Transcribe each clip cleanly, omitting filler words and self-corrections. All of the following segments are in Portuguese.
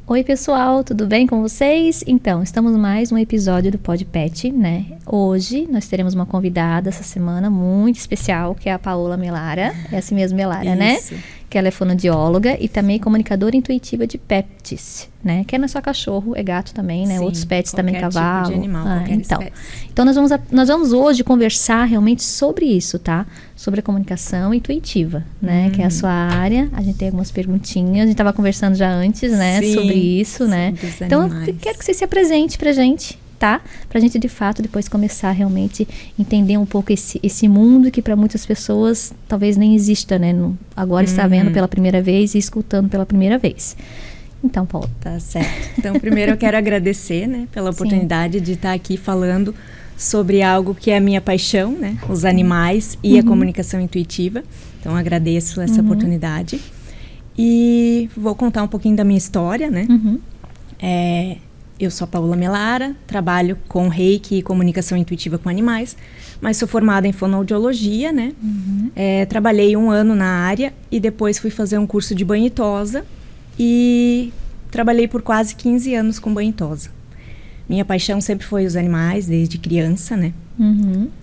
Oi pessoal, tudo bem com vocês? Então, estamos mais um episódio do Pod Pet, né? Hoje nós teremos uma convidada essa semana muito especial, que é a Paola Melara, é assim mesmo, Melara, né? Que ela é fonoaudióloga e também comunicadora intuitiva de pets, né? Que não é só cachorro, é gato também, né? Sim, outros pets também, cavalo. Tipo de animal, então nós vamos hoje conversar realmente sobre isso, tá? Sobre a comunicação intuitiva, né? Que é a sua área. A gente tem algumas perguntinhas. A gente estava conversando já antes, né? Sim, sobre isso, né? Então, eu quero que você se apresente pra gente, tá? Pra gente, de fato, depois começar realmente entender um pouco esse mundo que para muitas pessoas talvez nem exista, né? Agora está vendo pela primeira vez e escutando pela primeira vez. Então, Paula. Tá certo. Então, primeiro eu quero agradecer, né? Pela oportunidade de estar aqui falando sobre algo que é a minha paixão, né? Os animais e a comunicação intuitiva. Então, agradeço essa oportunidade. E vou contar um pouquinho da minha história, né? Eu sou a Paola Melara, trabalho com Reiki e comunicação intuitiva com animais, mas sou formada em fonoaudiologia, né? Trabalhei 1 ano na área e depois fui fazer um curso de banho e tosa e trabalhei por quase 15 anos com banho e tosa. Minha paixão sempre foi os animais, desde criança, né?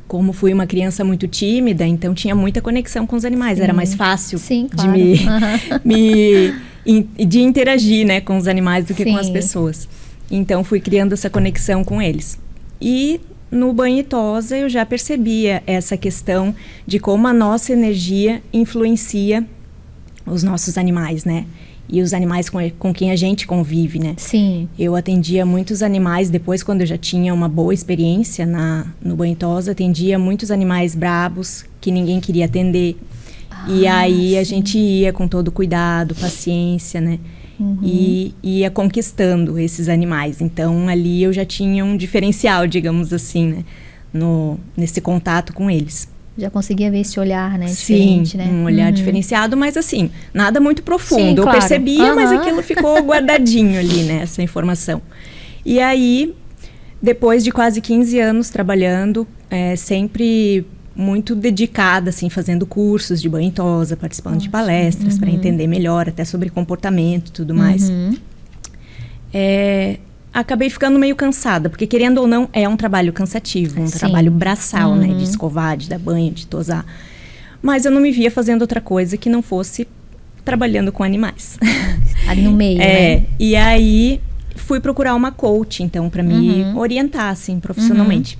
Como fui uma criança muito tímida, então tinha muita conexão com os animais. Era mais fácil de interagir, né, com os animais do que com as pessoas. Então, fui criando essa conexão com eles. E no banho e tosa, eu já percebia essa questão de como a nossa energia influencia os nossos animais, né? E os animais com quem a gente convive, né? Sim. Eu atendia muitos animais, depois quando eu já tinha uma boa experiência no banho e tosa, atendia muitos animais brabos que ninguém queria atender. E aí a gente ia com todo cuidado, paciência, né? E ia conquistando esses animais. Então ali eu já tinha um diferencial, digamos assim, né? Nesse contato com eles. Já conseguia ver esse olhar, né? Diferente, né? Um olhar diferenciado, mas assim, nada muito profundo. Sim, claro. Eu percebia, mas aquilo ficou guardadinho ali, né? Essa informação. E aí, depois de quase 15 anos trabalhando, sempre muito dedicada, assim, fazendo cursos de banho e tosa, participando de palestras para entender melhor, até sobre comportamento e tudo mais. Acabei ficando meio cansada, porque querendo ou não, é um trabalho cansativo, trabalho braçal, né? De escovar, de dar banho, de tosar. Mas eu não me via fazendo outra coisa que não fosse trabalhando com animais. Ali no meio, né? E aí, fui procurar uma coach, então, para me orientar, assim, profissionalmente.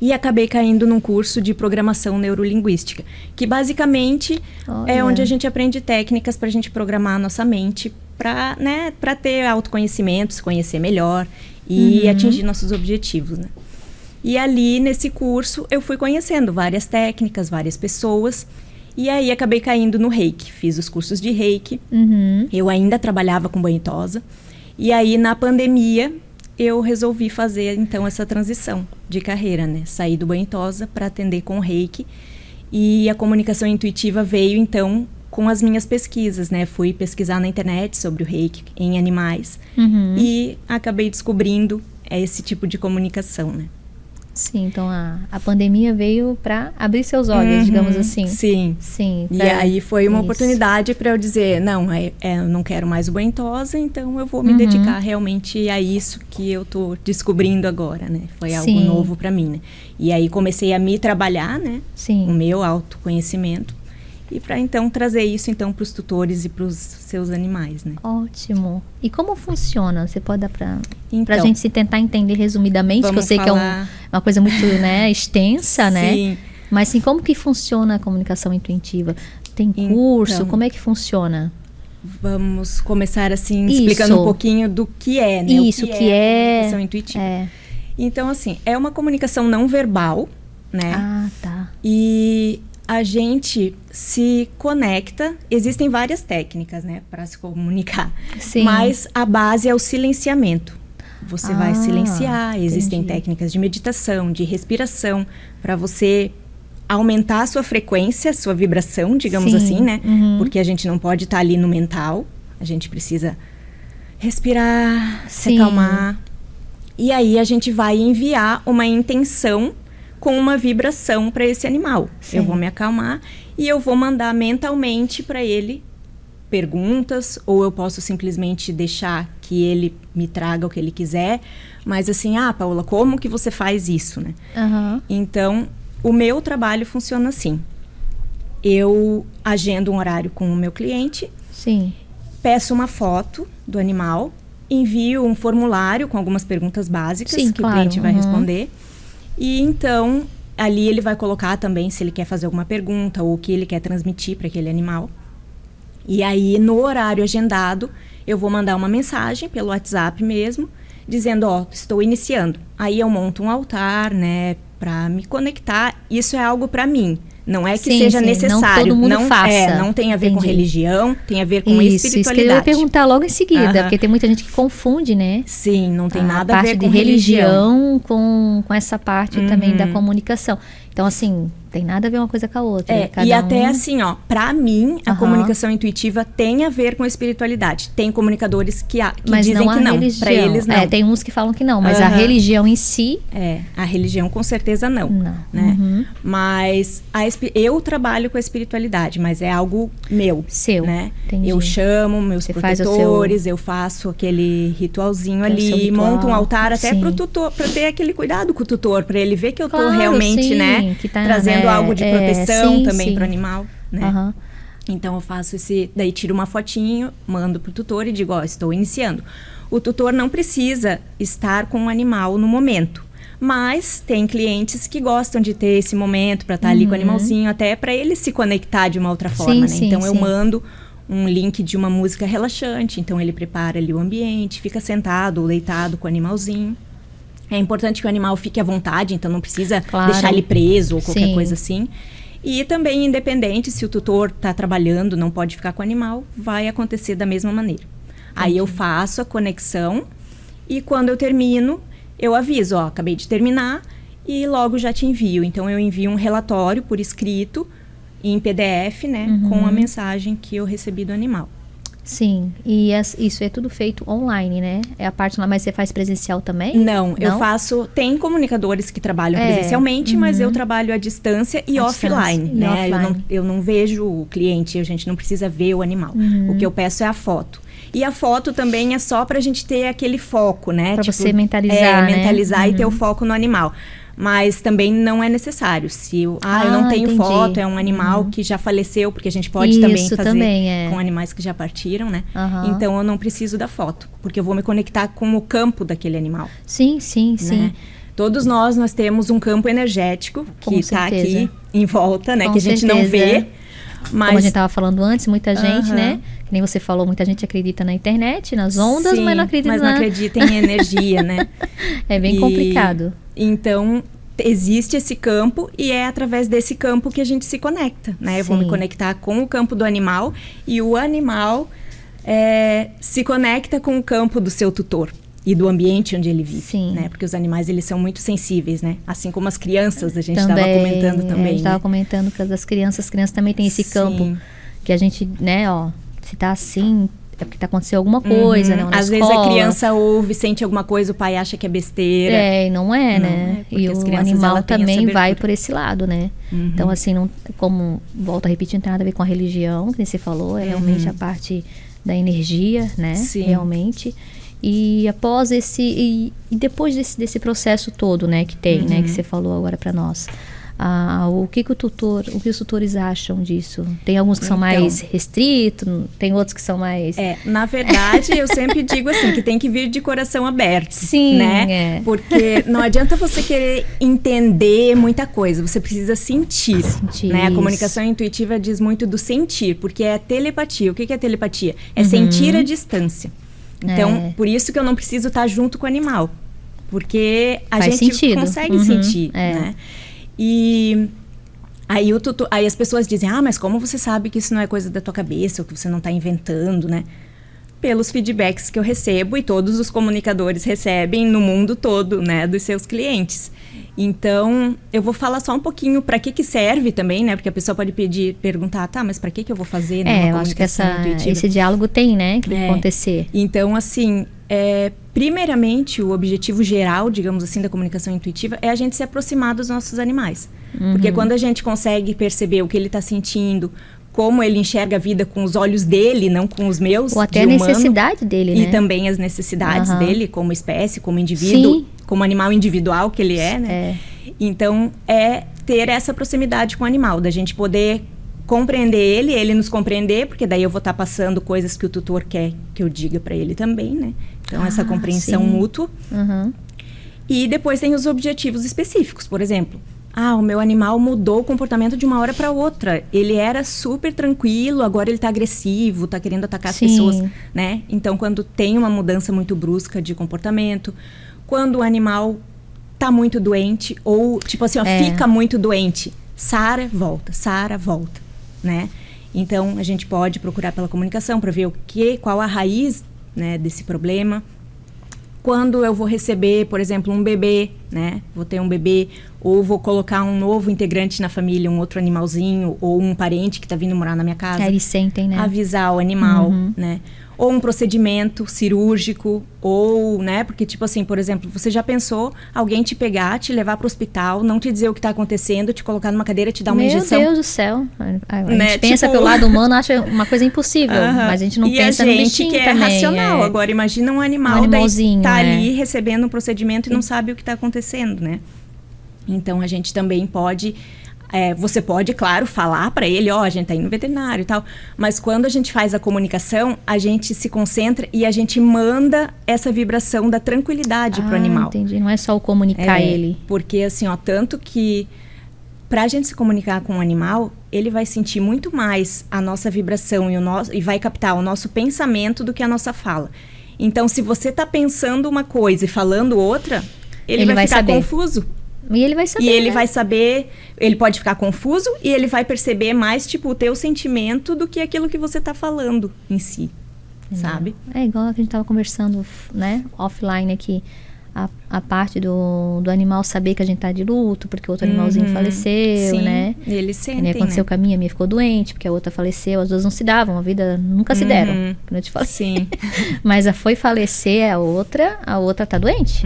E acabei caindo num curso de programação neurolinguística, que basicamente é onde a gente aprende técnicas para a gente programar a nossa mente para ter autoconhecimento, se conhecer melhor e atingir nossos objetivos, né? E ali, nesse curso, eu fui conhecendo várias técnicas, várias pessoas. E aí, acabei caindo no Reiki. Fiz os cursos de Reiki. Eu ainda trabalhava com banho e tosa. E aí, na pandemia, eu resolvi fazer, então, essa transição de carreira, né? Saí do banho e tosa para atender com o Reiki. E a comunicação intuitiva veio, então, com as minhas pesquisas, né? Fui pesquisar na internet sobre o Reiki em animais. E acabei descobrindo esse tipo de comunicação, né? Sim, então a pandemia veio para abrir seus olhos, digamos assim. Sim. E aí foi uma oportunidade para eu dizer, não, eu não quero mais o banho e tosa, então eu vou me dedicar realmente a isso que eu tô descobrindo agora, né? Foi algo novo para mim, né? E aí comecei a me trabalhar, né? O meu autoconhecimento. E para então trazer isso então para os tutores e para os seus animais, né? Ótimo. E como funciona? Você pode dar para a gente se tentar entender resumidamente, que eu sei que é uma coisa muito, né, extensa, né? Mas assim, como que funciona a comunicação intuitiva? Tem curso? Como é que funciona? Vamos começar assim explicando um pouquinho do que é, né? Isso, o que é comunicação intuitiva. Então assim, é uma comunicação não verbal, né? Ah, tá. E a gente se conecta, existem várias técnicas, né, para se comunicar, mas a base é o silenciamento. Você vai silenciar, existem técnicas de meditação, de respiração, para você aumentar a sua frequência, sua vibração, digamos assim, né, porque a gente não pode estar ali no mental, a gente precisa respirar, se acalmar, e aí a gente vai enviar uma intenção com uma vibração para esse animal. Eu vou me acalmar e eu vou mandar mentalmente para ele perguntas, ou eu posso simplesmente deixar que ele me traga o que ele quiser, mas assim, Paola, como que você faz isso, né? Então, o meu trabalho funciona assim. Eu agendo um horário com o meu cliente, Sim. peço uma foto do animal, envio um formulário com algumas perguntas básicas que o cliente vai responder. E então, ali ele vai colocar também se ele quer fazer alguma pergunta ou o que ele quer transmitir para aquele animal. E aí, no horário agendado, eu vou mandar uma mensagem pelo WhatsApp mesmo, dizendo, estou iniciando. Aí eu monto um altar, né, para me conectar. Isso é algo para mim. Não é que seja necessário. Não todo mundo faça. Não tem a ver com religião, tem a ver com espiritualidade. Isso que eu ia perguntar logo em seguida, porque tem muita gente que confunde, né? Sim, não tem nada a ver com religião com essa parte também da comunicação. Então, assim, tem nada a ver uma coisa com a outra. E até assim, pra mim, a comunicação intuitiva tem a ver com espiritualidade. Tem comunicadores que dizem que não. Para eles, não. Tem uns que falam que não, mas a religião em si... a religião com certeza não. Né? Mas eu trabalho com a espiritualidade, mas é algo meu. Seu, né? Entendi. Eu chamo meus protetores, eu faço aquele ritualzinho ali, monto um altar até pro tutor, pra ter aquele cuidado com o tutor, para ele ver que eu tô realmente, né? Que tá, trazendo algo de proteção também para o animal, né? Então eu faço daí tiro uma fotinho, mando pro tutor e digo, estou iniciando. O tutor não precisa estar com o animal no momento, mas tem clientes que gostam de ter esse momento para estar ali com o animalzinho, até para ele se conectar de uma outra forma, né? Então eu mando um link de uma música relaxante, então ele prepara ali o ambiente, fica sentado ou deitado com o animalzinho. É importante que o animal fique à vontade, então não precisa deixar ele preso ou qualquer coisa assim. E também, independente, se o tutor está trabalhando, não pode ficar com o animal, vai acontecer da mesma maneira. Aí eu faço a conexão e quando eu termino, eu aviso, acabei de terminar e logo já te envio. Então, eu envio um relatório por escrito, em PDF, né, com a mensagem que eu recebi do animal. Sim, e isso é tudo feito online, né? É a parte lá, mas você faz presencial também? Não, eu faço... Tem comunicadores que trabalham presencialmente, mas eu trabalho à distância e offline, né? Eu não vejo o cliente, a gente não precisa ver o animal. O que eu peço é a foto. E a foto também é só pra gente ter aquele foco, né? Pra você mentalizar, né? Mentalizar e ter o foco no animal. Mas também não é necessário. Se eu não tenho foto, é um animal que já faleceu, porque a gente pode também fazer com animais que já partiram, né? Então eu não preciso da foto, porque eu vou me conectar com o campo daquele animal. Sim. Né? Todos nós temos um campo energético que está aqui em volta, né? Que a gente não vê. Mas... Como a gente estava falando antes, muita gente, né? Que nem você falou, muita gente acredita na internet, nas ondas, mas não acredita em energia, né? É bem complicado. Então, existe esse campo e é através desse campo que a gente se conecta, né? Eu vou me conectar com o campo do animal e o animal se conecta com o campo do seu tutor e do ambiente onde ele vive, né? Porque os animais, eles são muito sensíveis, né? Assim como as crianças, a gente estava comentando também. A gente estava comentando que as crianças também têm esse campo que a gente, né, se tá assim... É porque tá acontecendo alguma coisa, né? Às vezes a criança ouve, sente alguma coisa, o pai acha que é besteira. E não é, né? E o animal também vai por esse lado, né? Então, assim, não, como, volto a repetir, não tem nada a ver com a religião, que você falou, é realmente a parte da energia, né? Realmente. E após e depois desse processo todo, né, que tem, né, que você falou agora para nós, o que os tutores acham disso? Tem alguns que são mais restritos, tem outros que são mais... Na verdade, eu sempre digo assim, que tem que vir de coração aberto. Sim, né? Porque não adianta você querer entender muita coisa, você precisa sentir. Né? A comunicação intuitiva diz muito do sentir, porque é telepatia. O que é telepatia? É sentir a distância. Então, por isso que eu não preciso estar junto com o animal. Porque a gente consegue sentir, né? E aí as pessoas dizem, mas como você sabe que isso não é coisa da tua cabeça, ou que você não está inventando, né? Pelos feedbacks que eu recebo e todos os comunicadores recebem no mundo todo, né? Dos seus clientes. Então, eu vou falar só um pouquinho para que serve também, né? Porque a pessoa pode perguntar, mas para que eu vou fazer, né? Eu acho que esse diálogo tem, né? Que acontecer. Então, assim, primeiramente, o objetivo geral, digamos assim, da comunicação intuitiva é a gente se aproximar dos nossos animais. Porque quando a gente consegue perceber o que ele está sentindo, como ele enxerga a vida com os olhos dele, não com os meus, ou até a necessidade dele, né? E também as necessidades dele, como espécie, como indivíduo, sim, como animal individual que ele é, né? Então, é ter essa proximidade com o animal, da gente poder compreender ele nos compreender, porque daí eu vou estar passando coisas que o tutor quer que eu diga para ele também, né? Então, essa compreensão mútua. E depois tem os objetivos específicos, por exemplo... o meu animal mudou o comportamento de uma hora para outra. Ele era super tranquilo, agora ele tá agressivo, tá querendo atacar as pessoas, né? Então, quando tem uma mudança muito brusca de comportamento, quando o animal tá muito doente, ou, tipo assim, fica muito doente, sara, volta, né? Então, a gente pode procurar pela comunicação para ver qual a raiz, né, desse problema. Quando eu vou receber, por exemplo, um bebê, né? Vou ter um bebê, ou vou colocar um novo integrante na família, um outro animalzinho, ou um parente que está vindo morar na minha casa. Eles sentem, né? Avisar o animal, né? Ou um procedimento cirúrgico, ou, né? Porque, tipo assim, por exemplo, você já pensou alguém te pegar, te levar para o hospital, não te dizer o que está acontecendo, te colocar numa cadeira, te dar uma injeção? Meu Deus do céu. A gente pensa pelo lado humano, acha uma coisa impossível, mas a gente não pensa no bichinho também. E a gente que é racional. Agora, imagina um animal daí tá ali recebendo um procedimento e não sabe o que está acontecendo, né? Então, a gente também pode... você pode, claro, falar para ele, a gente tá indo no veterinário e tal, mas quando a gente faz a comunicação, a gente se concentra e a gente manda essa vibração da tranquilidade pro animal. Entendi, não é só o comunicar ele. Porque assim, tanto que pra gente se comunicar com o animal, ele vai sentir muito mais a nossa vibração e vai captar o nosso pensamento do que a nossa fala. Então, se você tá pensando uma coisa e falando outra, ele vai ficar confuso. E ele vai saber. E ele vai saber, ele pode ficar confuso e ele vai perceber mais, tipo, o teu sentimento do que aquilo que você tá falando em si, sabe? É igual a que a gente tava conversando, né, offline aqui. A parte do animal saber que a gente tá de luto, porque o outro animalzinho faleceu, né? Eles sentem, aconteceu com a minha ficou doente, porque a outra faleceu, as duas não se davam, a vida nunca se deram, como eu te falei. Sim. Mas foi falecer a outra tá doente,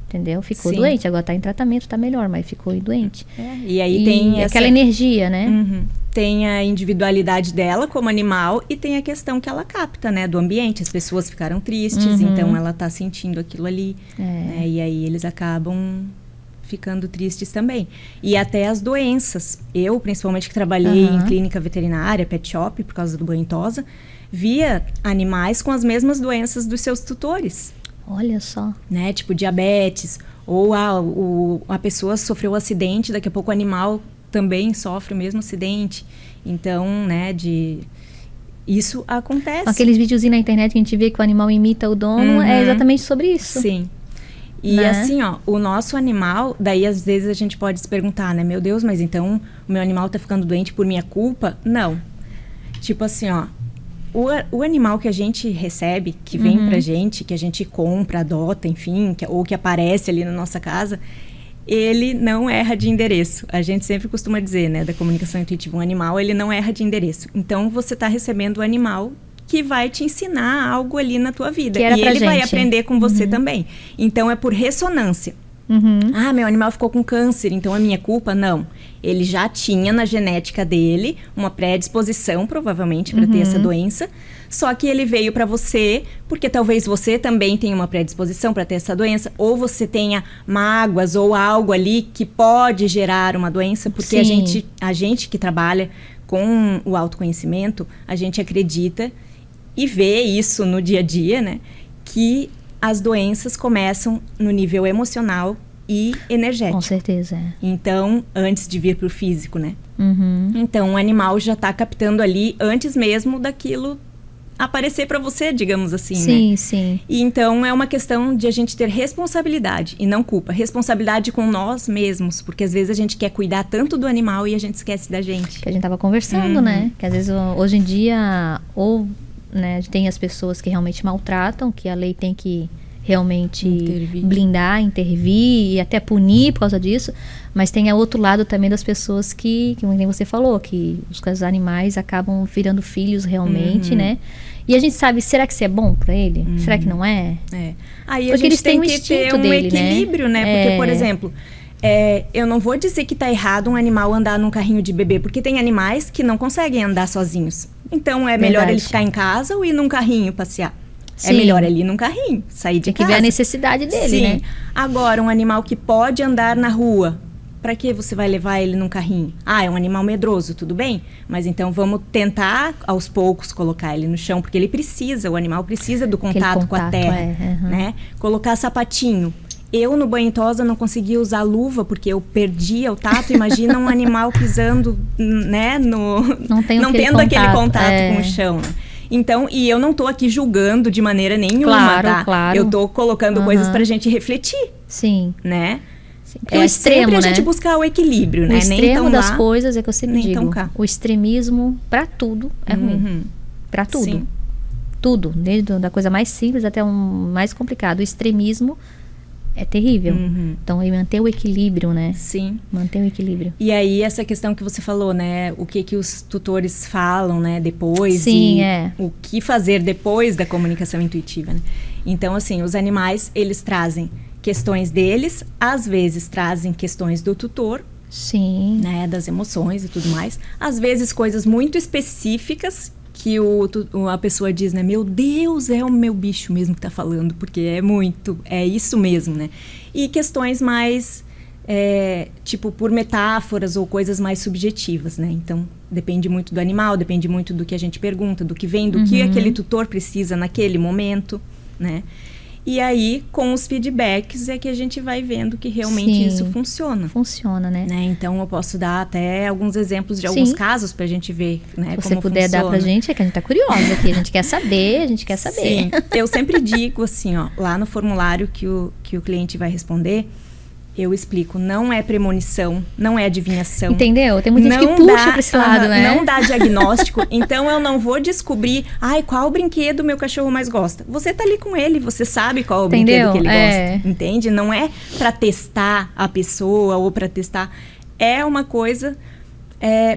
entendeu? Ficou doente, agora tá em tratamento, tá melhor, mas ficou doente. E aí tem aquela energia, né? Tem a individualidade dela como animal e tem a questão que ela capta, né, do ambiente. As pessoas ficaram tristes, então ela tá sentindo aquilo ali, né, e aí eles acabam ficando tristes também. E até as doenças. Eu, principalmente, que trabalhei em clínica veterinária, pet shop, por causa do banho em tosa, via animais com as mesmas doenças dos seus tutores. Olha só. Né, tipo diabetes, ou a pessoa sofreu um acidente, daqui a pouco o animal também sofre o mesmo acidente. Então, né, isso acontece. Aqueles videozinhos na internet que a gente vê que o animal imita o dono, é exatamente sobre isso. Sim. E assim, o nosso animal, daí às vezes a gente pode se perguntar, né, meu Deus, mas então o meu animal tá ficando doente por minha culpa? Não. Tipo assim, o animal que a gente recebe, que vem pra gente, que a gente compra, adota, enfim, ou que aparece ali na nossa casa, ele não erra de endereço. A gente sempre costuma dizer, né, da comunicação intuitiva, um animal, ele não erra de endereço. Então, você está recebendo o animal que vai te ensinar algo ali na tua vida. E ele vai aprender com você também. Então, é por ressonância. Meu animal ficou com câncer, então é minha culpa? Não. Ele já tinha na genética dele uma predisposição, provavelmente, para ter essa doença. Só que ele veio para você, porque talvez você também tenha uma predisposição para ter essa doença, ou você tenha mágoas ou algo ali que pode gerar uma doença, porque a gente que trabalha com o autoconhecimento, a gente acredita e vê isso no dia a dia, né? Que as doenças começam no nível emocional e energético. Com certeza. Então, antes de vir para o físico, né? Então, o animal já está captando ali antes mesmo daquilo aparecer para você, digamos assim, né? Sim. E então, é uma questão de a gente ter responsabilidade e não culpa. Responsabilidade com nós mesmos, porque às vezes a gente quer cuidar tanto do animal e a gente esquece da gente. Que a gente tava conversando, né? Que às vezes, hoje em dia, né, tem as pessoas que realmente maltratam, que a lei tem que realmente blindar, intervir e até punir por causa disso, mas tem o outro lado também das pessoas que nem você falou, que os animais acabam virando filhos realmente, né? E a gente sabe, será que isso é bom pra ele? Será que não é? Aí porque a gente eles tem têm que ter um equilíbrio, né? Porque, por exemplo, eu não vou dizer que tá errado um animal andar num carrinho de bebê, porque tem animais que não conseguem andar sozinhos. Então, é melhor ele ficar em casa ou ir num carrinho passear? Sim. É melhor ele ir num carrinho, sair de casa. Tem que ver a necessidade dele, Sim. né? Agora, um animal que pode andar na rua, para que você vai levar ele num carrinho? É um animal medroso, tudo bem? Mas então vamos tentar, aos poucos, colocar ele no chão, porque ele precisa, o animal precisa do contato com a terra, né? Colocar sapatinho. Eu, no banho tosa, não conseguia usar luva, porque eu perdia o tato. Imagina um animal pisando, né, não tendo aquele contato com o chão, né? Então, e eu não tô aqui julgando de maneira nenhuma, tá? Claro. Eu tô colocando coisas pra gente refletir. Sim. Né? Porque o extremo, sempre né? a gente buscar o equilíbrio, né? O extremo das coisas é que eu sempre digo. O extremismo pra tudo é ruim. Pra tudo. Sim. Tudo. Desde da coisa mais simples até o mais complicado. O extremismo é terrível. Então, manter o equilíbrio, né? Sim. Manter o equilíbrio. E aí, essa questão que você falou, né? O que os tutores falam, né? Depois. Sim, o que fazer depois da comunicação intuitiva, né? Então, assim, os animais, eles trazem questões deles, às vezes trazem questões do tutor. Sim. Né? Das emoções e tudo mais. Às vezes, coisas muito específicas que a pessoa diz, né? Meu Deus, é o meu bicho mesmo que tá falando, porque é isso mesmo, né? E questões mais, tipo, por metáforas ou coisas mais subjetivas, né? Então, depende muito do animal, depende muito do que a gente pergunta, do que vem, do que aquele tutor precisa naquele momento, né? E aí, com os feedbacks, é que a gente vai vendo que realmente isso funciona. Funciona, né? Então, eu posso dar até alguns exemplos de alguns casos pra gente ver, né, Se você puder dar pra gente, é que a gente tá curiosa aqui. A gente quer saber, Sim. Eu sempre digo assim, ó, lá no formulário que o cliente vai responder, eu explico, não é premonição, não é adivinhação. Entendeu? Tem muita gente que puxa pra esse lado, né? Não dá diagnóstico, então eu não vou descobrir, qual brinquedo o meu cachorro mais gosta. Você tá ali com ele, você sabe qual o brinquedo que ele gosta, entende? Não é pra testar a pessoa ou pra testar, é uma coisa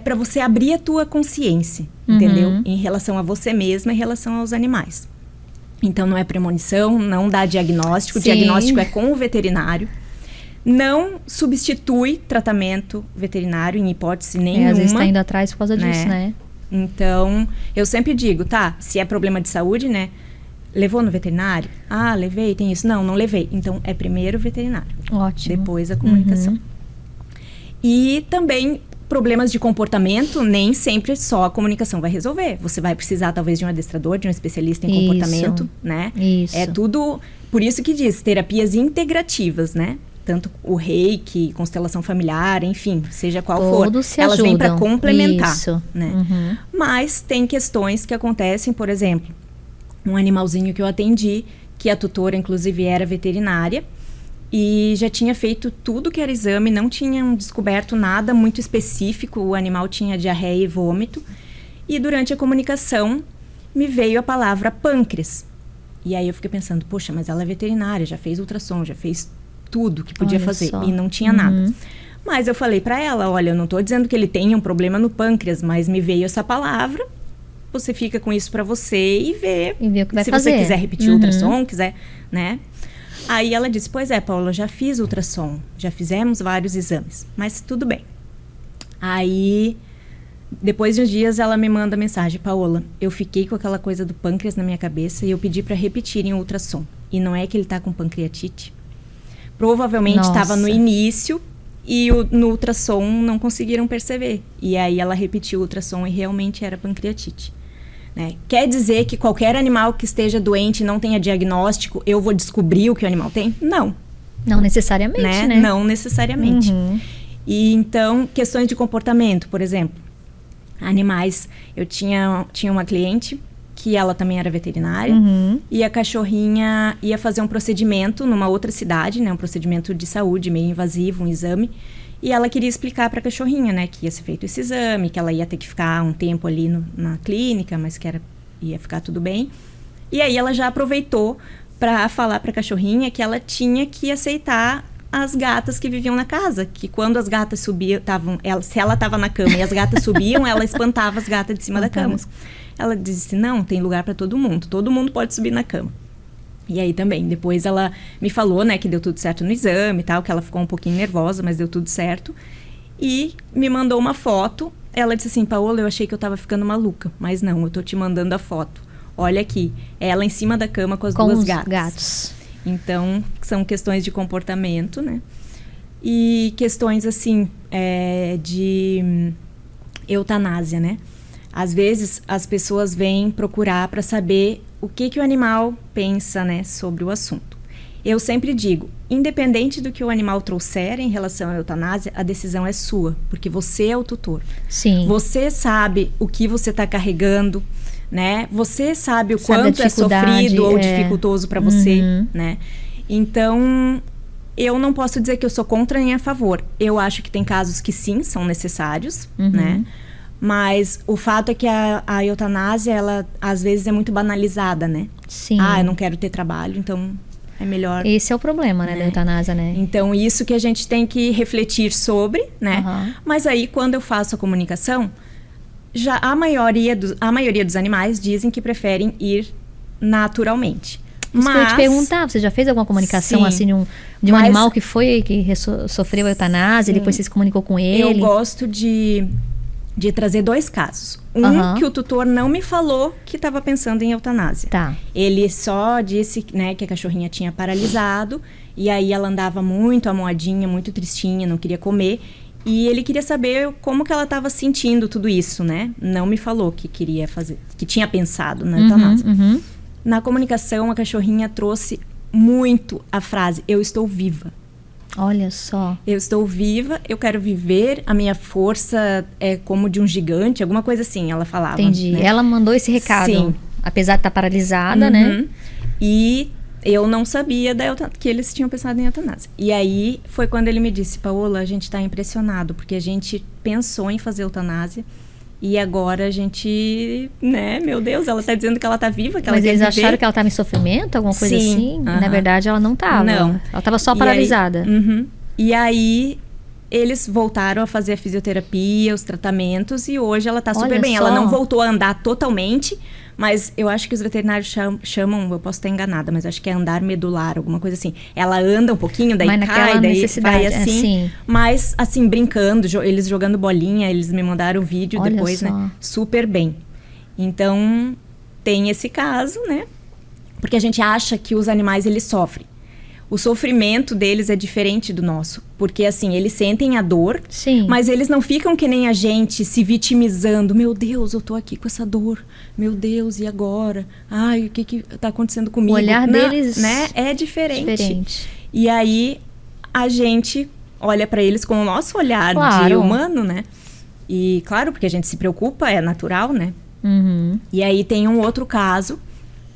pra você abrir a tua consciência, entendeu? Em relação a você mesma, em relação aos animais. Então não é premonição, não dá diagnóstico, o diagnóstico é com o veterinário. Não substitui tratamento veterinário em hipótese nenhuma. Às vezes tá indo atrás por causa disso, né? Então, eu sempre digo, se é problema de saúde, né? Levou no veterinário? Levei, tem isso. Não levei. Então, é primeiro o veterinário. Ótimo. Depois a comunicação. E também, problemas de comportamento, nem sempre só a comunicação vai resolver. Você vai precisar, talvez, de um adestrador, de um especialista em comportamento, né? Isso. É tudo... Por isso que diz, terapias integrativas, né? Tanto o reiki, constelação familiar, enfim, seja qual for. Elas vêm para complementar. Isso. Né? Mas tem questões que acontecem, por exemplo, um animalzinho que eu atendi, que a tutora, inclusive, era veterinária, e já tinha feito tudo que era exame, não tinham descoberto nada muito específico, o animal tinha diarreia e vômito, e durante a comunicação me veio a palavra pâncreas. E aí eu fiquei pensando, poxa, mas ela é veterinária, já fez ultrassom, já fez tudo que podia fazer e não tinha nada. Mas eu falei pra ela, olha, eu não tô dizendo que ele tenha um problema no pâncreas, mas me veio essa palavra, você fica com isso pra você e vê o que vai se fazer. Você quiser repetir o ultrassom, quiser, né? Aí ela disse, pois é, Paula, já fiz ultrassom, já fizemos vários exames, mas tudo bem. Aí, depois de uns dias, ela me manda mensagem, Paola, eu fiquei com aquela coisa do pâncreas na minha cabeça e eu pedi pra repetirem o ultrassom. E não é que ele tá com pancreatite? Provavelmente estava no início e no ultrassom não conseguiram perceber. E aí ela repetiu o ultrassom e realmente era pancreatite. Né? Quer dizer que qualquer animal que esteja doente e não tenha diagnóstico, eu vou descobrir o que o animal tem? Não. Não necessariamente, né? Não necessariamente. E então, questões de comportamento, por exemplo. Animais, eu tinha uma cliente que ela também era veterinária, e a cachorrinha ia fazer um procedimento numa outra cidade, né, um procedimento de saúde meio invasivo, um exame, e ela queria explicar para a cachorrinha, né, que ia ser feito esse exame, que ela ia ter que ficar um tempo ali na clínica, mas que ia ficar tudo bem. E aí ela já aproveitou para falar para a cachorrinha que ela tinha que aceitar as gatas que viviam na casa, que quando as gatas subiam, se ela estava na cama e as gatas subiam, ela espantava as gatas de cima da cama. Ela disse, não, tem lugar para todo mundo pode subir na cama. E aí também, depois ela me falou, né, que deu tudo certo no exame e tal, que ela ficou um pouquinho nervosa, mas deu tudo certo. E me mandou uma foto. Ela disse assim, Paola, eu achei que eu tava ficando maluca, mas não, eu tô te mandando a foto. Olha aqui, ela em cima da cama com as duas gatas. Então, são questões de comportamento, né? E questões, assim, de eutanásia, né? Às vezes, as pessoas vêm procurar para saber o que o animal pensa, né, sobre o assunto. Eu sempre digo, independente do que o animal trouxer em relação à eutanásia, a decisão é sua, porque você é o tutor. Sim. Você sabe o que você está carregando, né? Você sabe o quanto é sofrido ou dificultoso para você, né? Então, eu não posso dizer que eu sou contra nem a favor. Eu acho que tem casos que sim, são necessários, né? Mas o fato é que a eutanásia, ela às vezes é muito banalizada, né? Sim. Eu não quero ter trabalho, então é melhor... Esse é o problema, né, da eutanásia, né? Então, isso que a gente tem que refletir sobre, né? Mas aí, quando eu faço a comunicação, já a maioria dos animais dizem que preferem ir naturalmente. Isso que eu ia te perguntar, você já fez alguma comunicação assim de um animal que sofreu a eutanásia e depois você se comunicou com ele? Eu gosto de trazer 2 casos. Que o tutor não me falou que estava pensando em eutanásia. Tá. Ele só disse, né, que a cachorrinha tinha paralisado e aí ela andava muito amuadinha, muito tristinha, não queria comer. E ele queria saber como que ela estava sentindo tudo isso, né? Não me falou que queria fazer, que tinha pensado na eutanásia. Na comunicação, a cachorrinha trouxe muito a frase, eu estou viva. Olha só. Eu estou viva, eu quero viver, a minha força é como de um gigante, alguma coisa assim, ela falava. Entendi. Né? Ela mandou esse recado. Sim. Apesar de estar paralisada, né? E eu não sabia que eles tinham pensado em eutanásia. E aí foi quando ele me disse, Paola, a gente está impressionado, porque a gente pensou em fazer eutanásia e agora a gente, né, meu Deus, ela está dizendo que ela está viva, que ela quer viver. Mas eles acharam que ela estava em sofrimento, alguma coisa assim? Na verdade, ela não estava. Não. Ela estava só paralisada. E aí, eles voltaram a fazer a fisioterapia, os tratamentos, e hoje ela está super bem. Ela não voltou a andar totalmente, mas eu acho que os veterinários chamam, eu posso estar enganada, mas acho que é andar medular, alguma coisa assim. Ela anda um pouquinho, daí cai, daí vai assim. Mas, assim, brincando, eles jogando bolinha, eles me mandaram o vídeo depois, né? Super bem. Então, tem esse caso, né? Porque a gente acha que os animais, eles sofrem. O sofrimento deles é diferente do nosso. Porque, assim, eles sentem a dor, mas eles não ficam que nem a gente se vitimizando. Meu Deus, eu tô aqui com essa dor. Meu Deus, e agora? Ai, o que tá acontecendo comigo? O olhar deles, né, é diferente. E aí, a gente olha pra eles com o nosso olhar de humano, né? E, claro, porque a gente se preocupa, é natural, né? E aí, tem um outro caso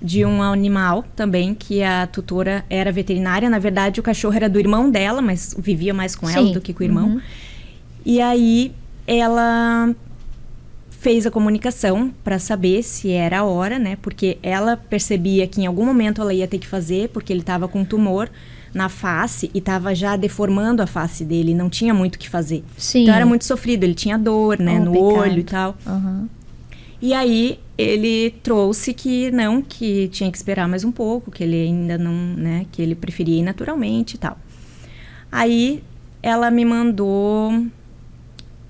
de um animal também, que a tutora era veterinária. Na verdade, o cachorro era do irmão dela, mas vivia mais com ela do que com o irmão. E aí, ela fez a comunicação para saber se era a hora, né? Porque ela percebia que em algum momento ela ia ter que fazer, porque ele estava com um tumor na face e estava já deformando a face dele, não tinha muito o que fazer. Então, era muito sofrido, ele tinha dor, né? No olho e tal. E aí, ele trouxe que tinha que esperar mais um pouco, que ele ainda não, né, que ele preferia ir naturalmente e tal. Aí, ela me mandou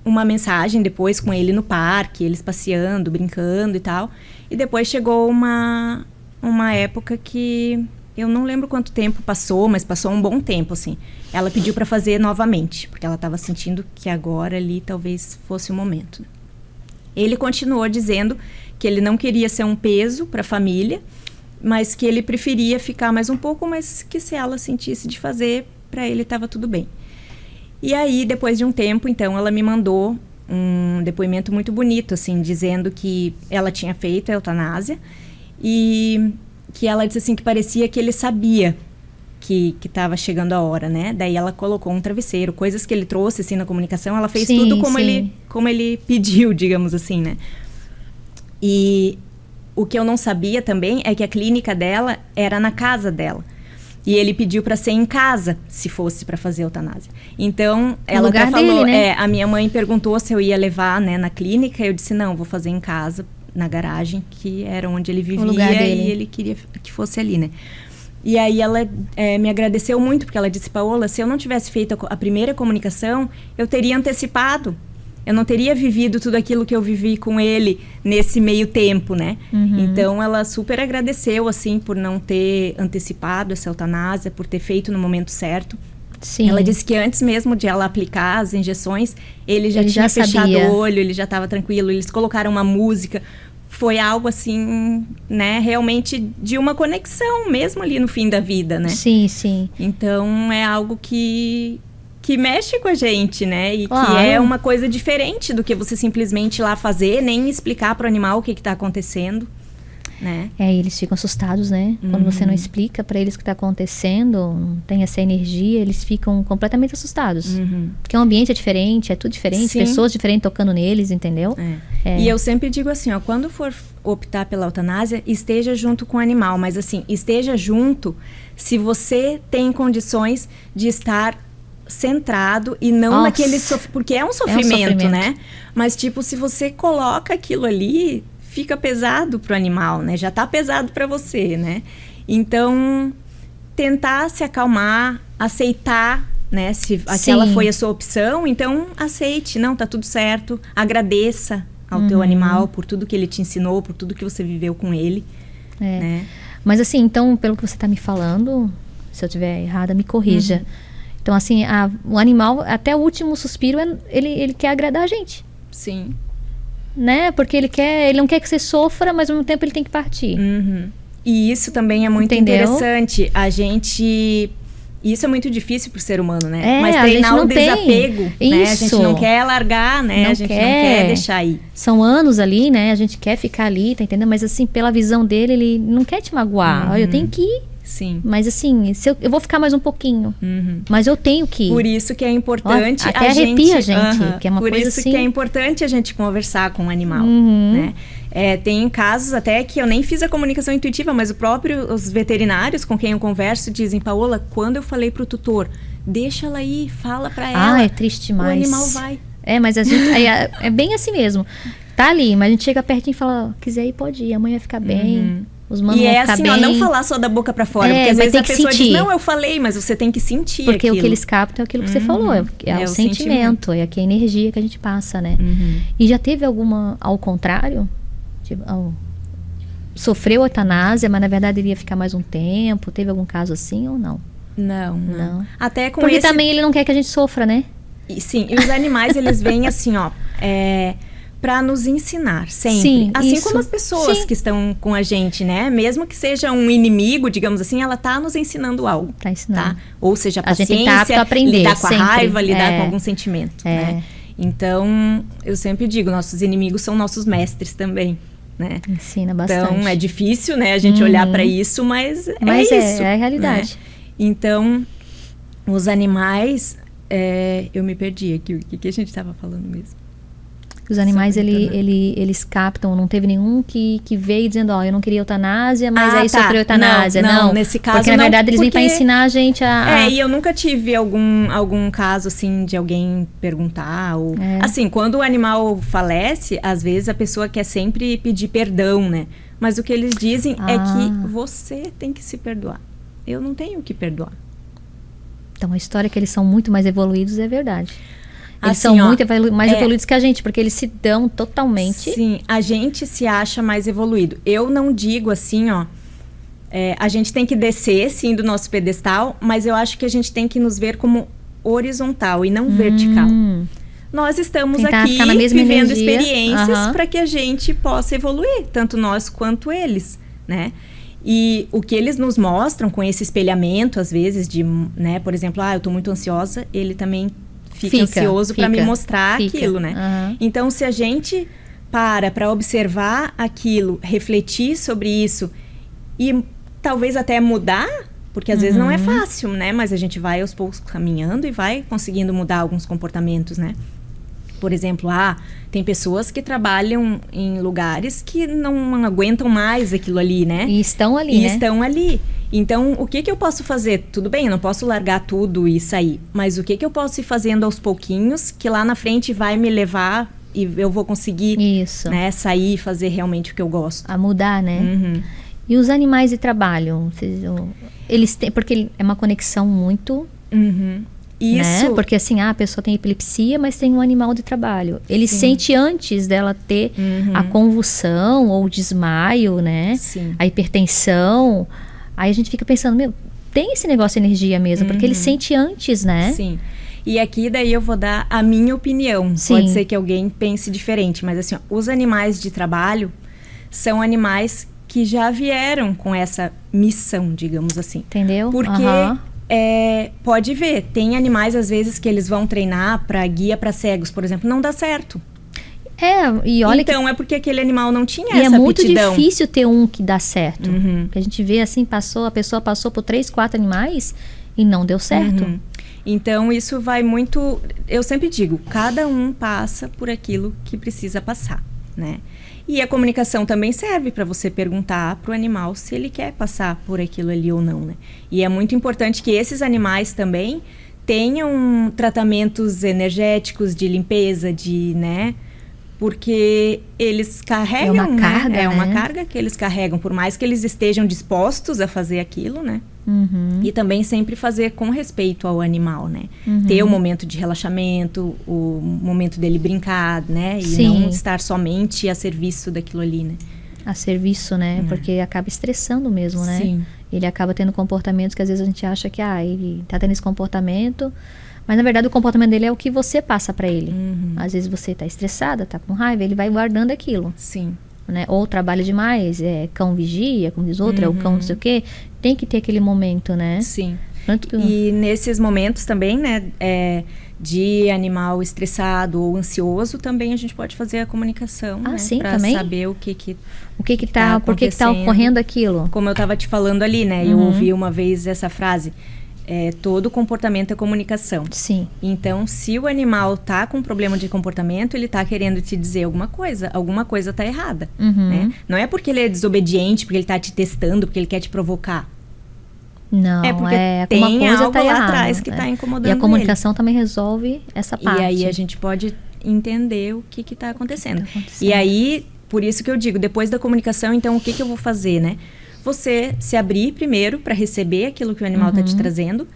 uma mensagem depois com ele no parque, eles passeando, brincando e tal. E depois chegou uma época que eu não lembro quanto tempo passou, mas passou um bom tempo, assim. Ela pediu para fazer novamente, porque ela estava sentindo que agora ali talvez fosse o momento. Ele continuou dizendo que ele não queria ser um peso para a família, mas que ele preferia ficar mais um pouco, mas que se ela sentisse de fazer, para ele estava tudo bem. E aí, depois de um tempo, então, ela me mandou um depoimento muito bonito, assim, dizendo que ela tinha feito a eutanásia e que ela disse assim que parecia que ele sabia que estava chegando a hora, né? Daí ela colocou um travesseiro, coisas que ele trouxe, assim, na comunicação, ela fez tudo como ele pediu, digamos assim, né? E o que eu não sabia também é que a clínica dela era na casa dela. E ele pediu para ser em casa, se fosse para fazer eutanásia. Então, ela até falou, dele, né? A minha mãe perguntou se eu ia levar, né, na clínica, eu disse, não, vou fazer em casa, na garagem, que era onde ele vivia e ele queria que fosse ali, né? E aí ela me agradeceu muito, porque ela disse, Paola, se eu não tivesse feito a primeira comunicação, eu teria antecipado. Eu não teria vivido tudo aquilo que eu vivi com ele nesse meio tempo, né? Então, ela super agradeceu, assim, por não ter antecipado essa eutanásia, por ter feito no momento certo. Sim. Ela disse que antes mesmo de ela aplicar as injeções, ele já tinha fechado o olho, ele já estava tranquilo, eles colocaram uma música. Foi algo assim, né, realmente de uma conexão mesmo ali no fim da vida, né? Sim, sim. Então, é algo que mexe com a gente, né? E claro. Que é uma coisa diferente do que você simplesmente ir lá fazer, nem explicar para o animal o que está acontecendo, né? Eles ficam assustados, né? Quando você não explica para eles o que está acontecendo, não tem essa energia, eles ficam completamente assustados. Porque o ambiente é diferente, é tudo diferente, sim, pessoas diferentes tocando neles, entendeu? E eu sempre digo assim, ó, quando for optar pela eutanásia, esteja junto com o animal, mas assim, esteja junto se você tem condições de estar centrado e não naquele porque é um sofrimento, né? Mas tipo, se você coloca aquilo ali, fica pesado pro animal, né? Já tá pesado para você, né? Então, tentar se acalmar, aceitar, né? Se aquela foi a sua opção, então aceite, não, tá tudo certo, agradeça ao teu animal por tudo que ele te ensinou, por tudo que você viveu com ele, né? Mas assim, então, pelo que você tá me falando, se eu estiver errada, me corrija. Então, assim, o animal, até o último suspiro, ele quer agradar a gente. Sim. Né? Porque ele não quer que você sofra, mas ao mesmo tempo ele tem que partir. E isso também é muito interessante. Isso é muito difícil pro ser humano, né? Mas treinar o desapego, né? A gente não quer largar, né? A gente não quer deixar ir. São anos ali, né? A gente quer ficar ali, tá entendendo? Mas assim, pela visão dele, ele não quer te magoar. Olha, eu tenho que ir. Sim. Mas assim, eu vou ficar mais um pouquinho. Mas eu tenho que ir. Por isso que é importante até arrepia a gente, que é uma por coisa isso assim. Que é importante a gente conversar com o animal, né? Tem casos até que eu nem fiz a comunicação intuitiva, mas os veterinários com quem eu converso dizem, Paola, quando eu falei pro tutor, deixa ela ir, fala pra ela. É triste demais. O animal vai. Mas a gente, é bem assim mesmo. Tá ali, mas a gente chega pertinho e fala, quiser ir, pode ir, a mãe vai ficar bem. Os manos vão ficar assim, bem. Ó, não falar só da boca pra fora, porque às vezes a pessoa diz, não, eu falei, mas você tem que sentir porque aquilo. o que eles captam é aquilo que você falou, é o sentimento, é a energia que a gente passa, né? E já teve alguma, ao contrário, tipo, sofreu eutanásia, mas na verdade ele ia ficar mais um tempo, teve algum caso assim ou não? Não. Até com porque também ele não quer que a gente sofra, né? Sim, e os animais, eles vêm assim, ó, para nos ensinar sempre. Sim, assim como as pessoas que estão com a gente, né? Mesmo que seja um inimigo, digamos assim, ela tá nos ensinando algo. Tá ensinando. Tá? Ou seja, a paciência, gente tá apto a aprender, lidar com sempre. A raiva, lidar com algum sentimento, né? Então, eu sempre digo, nossos inimigos são nossos mestres também, né? Ensina bastante. Então, é difícil, né, a gente olhar para isso, mas é isso. É a realidade. Né? Então, os animais... eu me perdi aqui. O que a gente estava falando mesmo? Os animais, eles captam. Não teve nenhum que veio dizendo, eu não queria eutanásia, mas aí sofreu eutanásia. Não, nesse caso porque na verdade eles vêm para ensinar a gente e eu nunca tive algum caso, assim, de alguém perguntar. Ou... Assim, quando o animal falece, às vezes a pessoa quer sempre pedir perdão, né? Mas o que eles dizem é que você tem que se perdoar. Eu não tenho que perdoar. Então, a história que eles são muito mais evoluídos é verdade. Eles assim, são muito mais evoluídos que a gente, porque eles se dão totalmente. Sim, a gente se acha mais evoluído. Eu não digo assim, ó, a gente tem que descer, sim, do nosso pedestal, mas eu acho que a gente tem que nos ver como horizontal e não vertical. Nós estamos aqui vivendo experiências para que a gente possa evoluir, tanto nós quanto eles, né? E o que eles nos mostram com esse espelhamento, às vezes, de, né, por exemplo, eu tô muito ansiosa, ele também fica ansioso para me mostrar aquilo, né? Então, se a gente para observar aquilo, refletir sobre isso e talvez até mudar, porque às vezes não é fácil, né? Mas a gente vai aos poucos caminhando e vai conseguindo mudar alguns comportamentos, né? Por exemplo, tem pessoas que trabalham em lugares que não aguentam mais aquilo ali, né? E estão ali, Então, o que eu posso fazer? Tudo bem, eu não posso largar tudo e sair. Mas o que eu posso ir fazendo aos pouquinhos, que lá na frente vai me levar e eu vou conseguir, né, sair e fazer realmente o que eu gosto. A mudar, né? E os animais de trabalho? Eles têm, porque é uma conexão muito... Isso. Né? Porque assim, a pessoa tem epilepsia, mas tem um animal de trabalho. Ele sente antes dela ter a convulsão ou o desmaio, né? Sim. A hipertensão. Aí a gente fica pensando, meu, tem esse negócio de energia mesmo, porque ele sente antes, né? Sim. E aqui daí eu vou dar a minha opinião. Sim. Pode ser que alguém pense diferente, mas assim, ó, os animais de trabalho são animais que já vieram com essa missão, digamos assim. Entendeu? Porque pode ver, tem animais às vezes que eles vão treinar para guia para cegos, por exemplo, não dá certo. E olha então é porque aquele animal não tinha e essa é muito aptidão. difícil ter um que dá certo. Porque a gente vê assim, a pessoa passou por 3, 4 animais e não deu certo. Então isso vai muito, eu sempre digo, cada um passa por aquilo que precisa passar, né? E a comunicação também serve para você perguntar para o animal se ele quer passar por aquilo ali ou não, né? E é muito importante que esses animais também tenham tratamentos energéticos de limpeza, né? Porque eles carregam, uma carga, É uma né? carga que eles carregam, por mais que eles estejam dispostos a fazer aquilo, né? E também sempre fazer com respeito ao animal, né? Ter o momento de relaxamento, o momento dele brincar, né? E não estar somente a serviço daquilo ali, né? A serviço, né? Porque acaba estressando mesmo, né? Sim. Ele acaba tendo comportamentos que às vezes a gente acha que ele tá tendo esse comportamento, mas na verdade o comportamento dele é o que você passa para ele. Às vezes você tá estressada, tá com raiva, ele vai guardando aquilo. Sim. Né? Ou trabalha demais, cão vigia, como diz outra, é o cão não sei o quê. Tem que ter aquele momento, né? Sim. Tanto que... E nesses momentos também, né, de animal estressado ou ansioso, também a gente pode fazer a comunicação, né? Sim, pra também? saber o que tá por que tá ocorrendo aquilo. Como eu estava te falando ali, né? Eu ouvi uma vez essa frase, todo comportamento é comunicação. Sim. Então, se o animal tá com problema de comportamento, ele tá querendo te dizer alguma coisa tá errada, né? Não é porque ele é desobediente, porque ele tá te testando, porque ele quer te provocar. Não, é porque tem tem coisa algo tá lá errado, atrás que tá incomodando ele. E a comunicação também resolve essa parte. E aí a gente pode entender o que tá acontecendo. E aí, por isso que eu digo, depois da comunicação, então, o que eu vou fazer, né? Você se abrir primeiro para receber aquilo que o animal tá te trazendo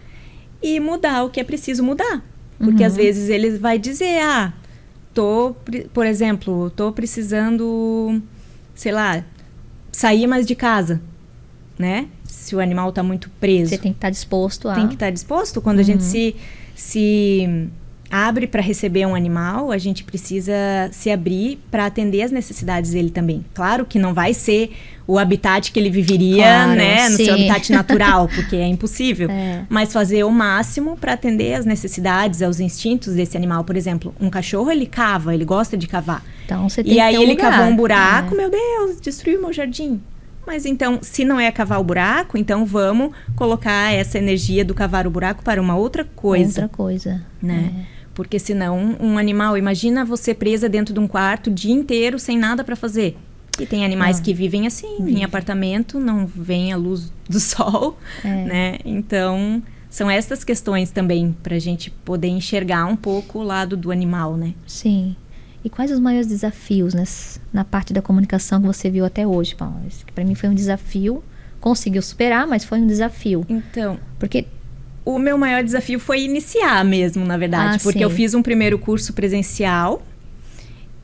e mudar o que é preciso mudar. Porque às vezes ele vai dizer, por exemplo, tô precisando, sei lá, sair mais de casa, né? Se o animal tá muito preso. Você tem que estar disposto a... Tem que estar disposto. Quando a gente se abre para receber um animal, a gente precisa se abrir para atender as necessidades dele também. Claro que não vai ser o habitat que ele viveria, claro, né, no sim. seu habitat natural, porque é impossível. Mas fazer o máximo para atender as necessidades, aos instintos desse animal. Por exemplo, um cachorro, ele cava, ele gosta de cavar. Então você tem e que aí ter um ele lugar. cavou um buraco, meu Deus, destruiu meu jardim. Mas então, se não é cavar o buraco, então vamos colocar essa energia do cavar o buraco para uma outra coisa. Outra coisa. Né? Porque senão, um animal... Imagina você presa dentro de um quarto o dia inteiro sem nada para fazer. E tem animais que vivem assim, em apartamento, não vem a luz do sol, né? Então, são essas questões também para a gente poder enxergar um pouco o lado do animal, né? Sim. E quais os maiores desafios na parte da comunicação que você viu até hoje, Paula? Para mim foi um desafio, conseguiu superar, mas foi um desafio. Então, porque o meu maior desafio foi iniciar mesmo, na verdade, porque eu fiz um primeiro curso presencial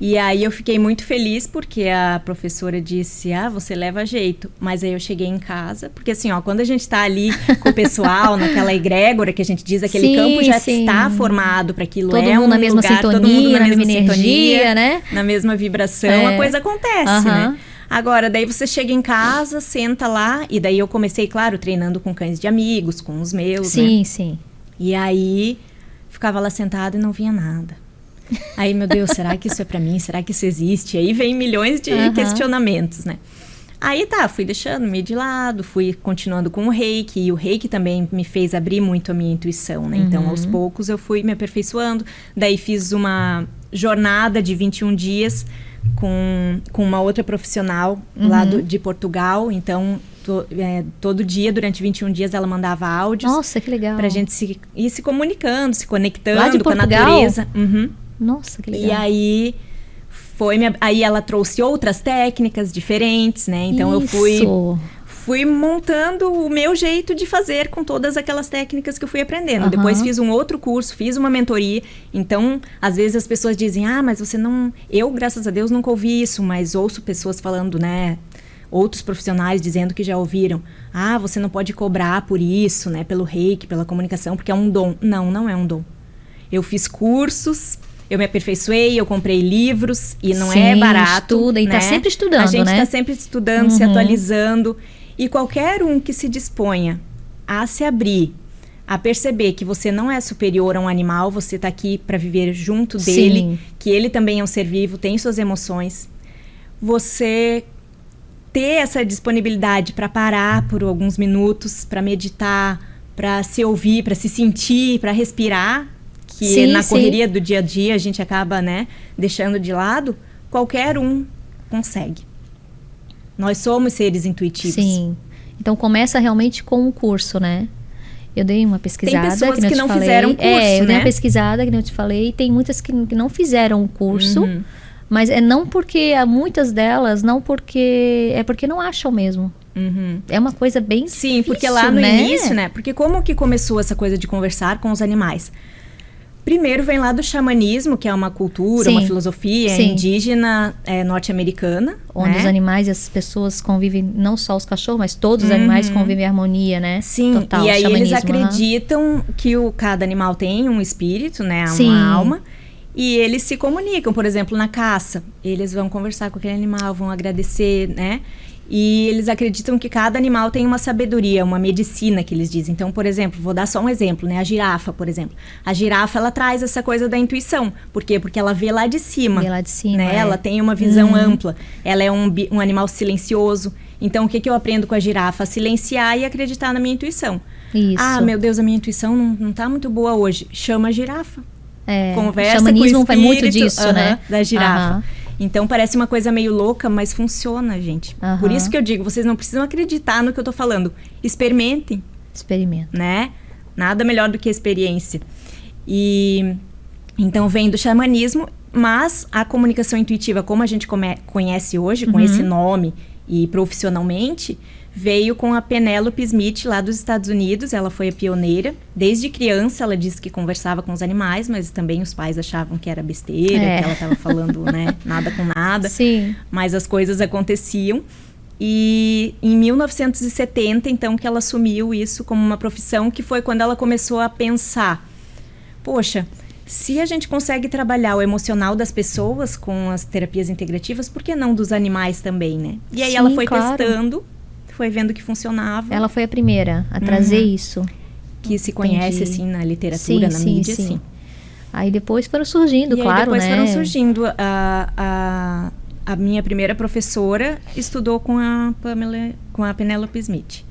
e aí eu fiquei muito feliz porque a professora disse, você leva jeito. Mas aí eu cheguei em casa, porque assim, quando a gente tá ali com o pessoal, naquela egrégora que a gente diz, aquele campo já está formado para aquilo. Todo mundo na mesma lugar, sintonia, todo mundo na mesma energia, né? Na mesma vibração, a coisa acontece, né? Agora, daí você chega em casa, senta lá, e daí eu comecei, claro, treinando com cães de amigos, com os meus, né? Sim, sim. E aí, ficava lá sentada e não via nada. Aí, meu Deus, será que isso é pra mim? Será que isso existe? Aí vem milhões de questionamentos, né? Aí fui deixando meio de lado, fui continuando com o reiki, e o reiki também me fez abrir muito a minha intuição, né? Então, aos poucos, eu fui me aperfeiçoando. Daí, fiz uma jornada de 21 dias com uma outra profissional lá de Portugal. Então, todo dia, durante 21 dias, ela mandava áudios. Nossa, que legal. Pra gente ir se comunicando, se conectando lá de com a Portugal? natureza. Nossa, que legal. E aí... aí ela trouxe outras técnicas diferentes, né? Então eu fui montando o meu jeito de fazer com todas aquelas técnicas que eu fui aprendendo. Depois fiz um outro curso, fiz uma mentoria. Então, às vezes as pessoas dizem, mas você não... Eu, graças a Deus, nunca ouvi isso, mas ouço pessoas falando, né? Outros profissionais dizendo que já ouviram. Você não pode cobrar por isso, né? Pelo reiki, pela comunicação, porque é um dom. Não, não é um dom. Eu fiz cursos... Eu me aperfeiçoei, eu comprei livros e não é barato. Estuda, e né? tá sempre estudando, A gente né? tá sempre estudando, se atualizando. E qualquer um que se disponha a se abrir, a perceber que você não é superior a um animal, você tá aqui para viver junto dele, que ele também é um ser vivo, tem suas emoções. Você ter essa disponibilidade para parar por alguns minutos, para meditar, para se ouvir, para se sentir, para respirar, que na correria do dia a dia a gente acaba, né, deixando de lado, qualquer um consegue. Nós somos seres intuitivos. Sim. Então começa realmente com o curso, né? Eu dei uma pesquisada. Tem pessoas que não falei. fizeram curso, eu dei né? uma pesquisada, que nem eu te falei, e tem muitas que não fizeram o curso, mas não porque, muitas delas, não porque, é porque não acham mesmo. É uma coisa bem difícil, Sim, porque lá no início, né? Porque como que começou essa coisa de conversar com os animais? Primeiro vem lá do xamanismo, que é uma cultura, uma filosofia indígena norte-americana. Onde os animais e as pessoas convivem, não só os cachorros, mas todos os animais convivem em harmonia, né? Sim, total, e aí xamanismo, eles acreditam que cada animal tem um espírito, né? Sim. Uma alma. E eles se comunicam, por exemplo, na caça. Eles vão conversar com aquele animal, vão agradecer, né? E eles acreditam que cada animal tem uma sabedoria, uma medicina, que eles dizem. Então, por exemplo, vou dar só um exemplo, né? A girafa, por exemplo. A girafa, ela traz essa coisa da intuição. Por quê? Porque ela vê lá de cima. Vê lá de cima, né? Ela tem uma visão ampla. Ela é um animal silencioso. Então, o que eu aprendo com a girafa? A silenciar e acreditar na minha intuição. Isso. Meu Deus, a minha intuição não tá muito boa hoje. Chama a girafa. Conversa o xamanismo com o faz muito disso, né? Da girafa. Então, parece uma coisa meio louca, mas funciona, gente. Por isso que eu digo, vocês não precisam acreditar no que eu tô falando. Experimentem. Experimenta. Né? Nada melhor do que experiência. E então, vem do xamanismo, mas a comunicação intuitiva, como a gente conhece hoje, com esse nome e profissionalmente, veio com a Penélope Smith, lá dos Estados Unidos. Ela foi a pioneira. Desde criança, ela disse que conversava com os animais, mas também os pais achavam que era besteira, que ela estava falando, né, nada com nada. Sim. Mas as coisas aconteciam. E em 1970, então, que ela assumiu isso como uma profissão, que foi quando ela começou a pensar, poxa, se a gente consegue trabalhar o emocional das pessoas com as terapias integrativas, por que não dos animais também, né? E aí ela foi testando, foi vendo que funcionava. Ela foi a primeira a trazer isso. Que se conhece, assim, na literatura, na mídia, sim. Aí depois foram surgindo, claro, né? Depois foram surgindo. A minha primeira professora estudou com a Penélope Smith.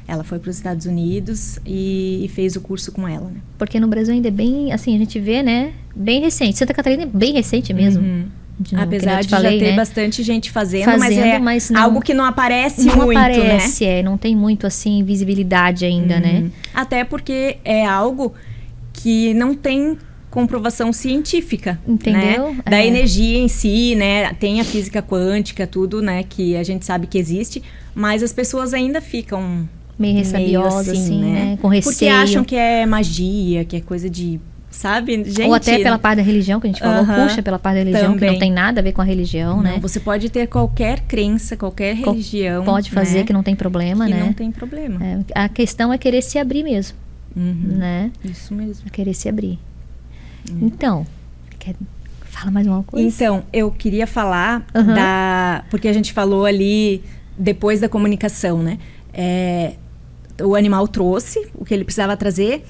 Ela foi para os Estados Unidos e fez o curso com ela, né? Porque no Brasil ainda é bem, assim, a gente vê, né? Bem recente. Santa Catarina é bem recente mesmo. Apesar de já ter bastante gente fazendo, mas não, algo que não aparece muito, né? Não aparece, não tem muito, assim, visibilidade ainda, né? Até porque é algo que não tem comprovação científica, entendeu? Né? Da energia em si, né? Tem a física quântica, tudo, né? Que a gente sabe que existe, mas as pessoas ainda ficam meio ressabiosas, assim, né? Com receio. Porque acham que é magia, que é coisa de... Sabe, gente? Ou até pela parte da religião, que a gente falou, puxa pela parte da religião, também. Que não tem nada a ver com a religião, né? Você pode ter qualquer crença, qualquer religião. Pode fazer, né? Que não tem problema, né? Não tem problema. A questão é querer se abrir mesmo, né? Isso mesmo. Querer se abrir. Então, fala mais uma coisa. Então, eu queria falar porque a gente falou ali depois da comunicação, né? O animal trouxe o que ele precisava trazer.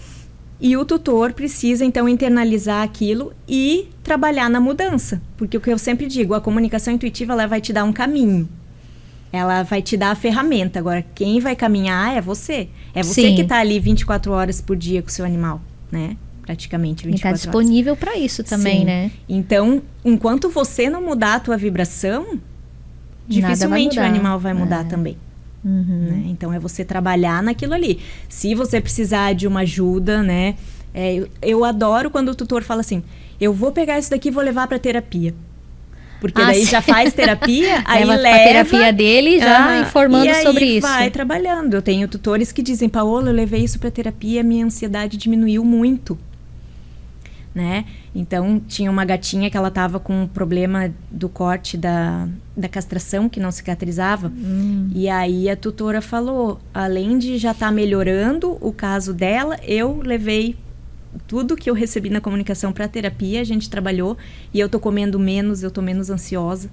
E o tutor precisa, então, internalizar aquilo e trabalhar na mudança. Porque o que eu sempre digo, a comunicação intuitiva, ela vai te dar um caminho. Ela vai te dar a ferramenta. Agora, quem vai caminhar é você. É você que está ali 24 horas por dia com o seu animal, né? Praticamente 24 horas. E está disponível para isso também, né? Então, enquanto você não mudar a tua vibração, dificilmente o animal vai mudar também. Né? Então, é você trabalhar naquilo ali. Se você precisar de uma ajuda, né? Eu adoro quando o tutor fala assim, eu vou pegar isso daqui e vou levar para terapia. Porque daí já faz terapia, aí leva a terapia dele já informando sobre isso. E aí vai trabalhando. Eu tenho tutores que dizem, Paola, eu levei isso para terapia, minha ansiedade diminuiu muito. Né? Então, tinha uma gatinha que ela tava com um problema do corte da castração, que não cicatrizava. E aí a tutora falou, além de já estar melhorando o caso dela, eu levei tudo que eu recebi na comunicação para terapia, a gente trabalhou, e eu tô comendo menos, eu tô menos ansiosa.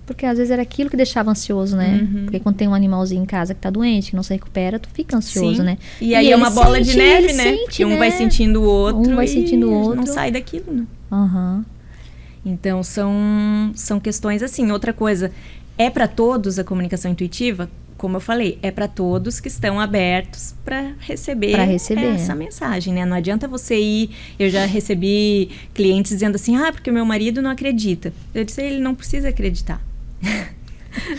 Porque às vezes era aquilo que deixava ansioso, né? Porque quando tem um animalzinho em casa que tá doente, que não se recupera, tu fica ansioso, né? E aí é uma bola de neve, né? Porque um vai sentindo o outro vai sentindo o outro. Não sai daquilo, né? Então, são questões assim. Outra coisa, é para todos a comunicação intuitiva? Como eu falei, é para todos que estão abertos para receber essa mensagem, né? Não adianta você ir... Eu já recebi clientes dizendo assim, porque o meu marido não acredita. Eu disse, ele não precisa acreditar.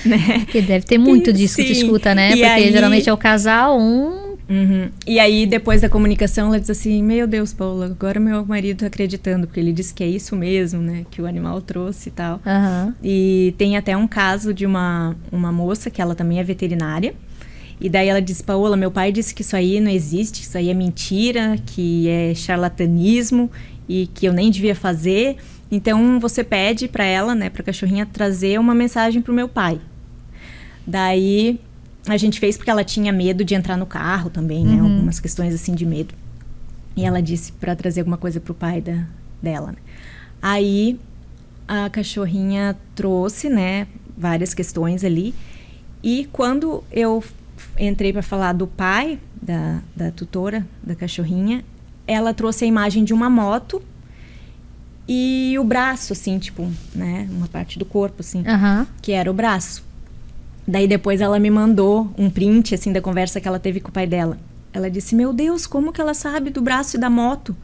Né? Porque deve ter muito disso que tu escuta, né? Porque aí, geralmente é o casal, E aí, depois da comunicação, ela diz assim, meu Deus, Paula, agora meu marido tá acreditando, porque ele disse que é isso mesmo, né? Que o animal trouxe e tal. E tem até um caso de uma moça, que ela também é veterinária, e daí ela disse, Paola, meu pai disse que isso aí não existe, que isso aí é mentira, que é charlatanismo, e que eu nem devia fazer. Então, você pede para ela, né, pra cachorrinha, trazer uma mensagem pro meu pai. Daí... A gente fez porque ela tinha medo de entrar no carro também, né? Algumas questões assim de medo. E ela disse para trazer alguma coisa pro pai dela. Né? Aí a cachorrinha trouxe, né? Várias questões ali. E quando eu entrei para falar do pai da tutora da cachorrinha, ela trouxe a imagem de uma moto e o braço, assim, tipo, né? Uma parte do corpo, assim, que era o braço. Daí depois ela me mandou um print, assim, da conversa que ela teve com o pai dela. Ela disse, meu Deus, como que ela sabe do braço e da moto?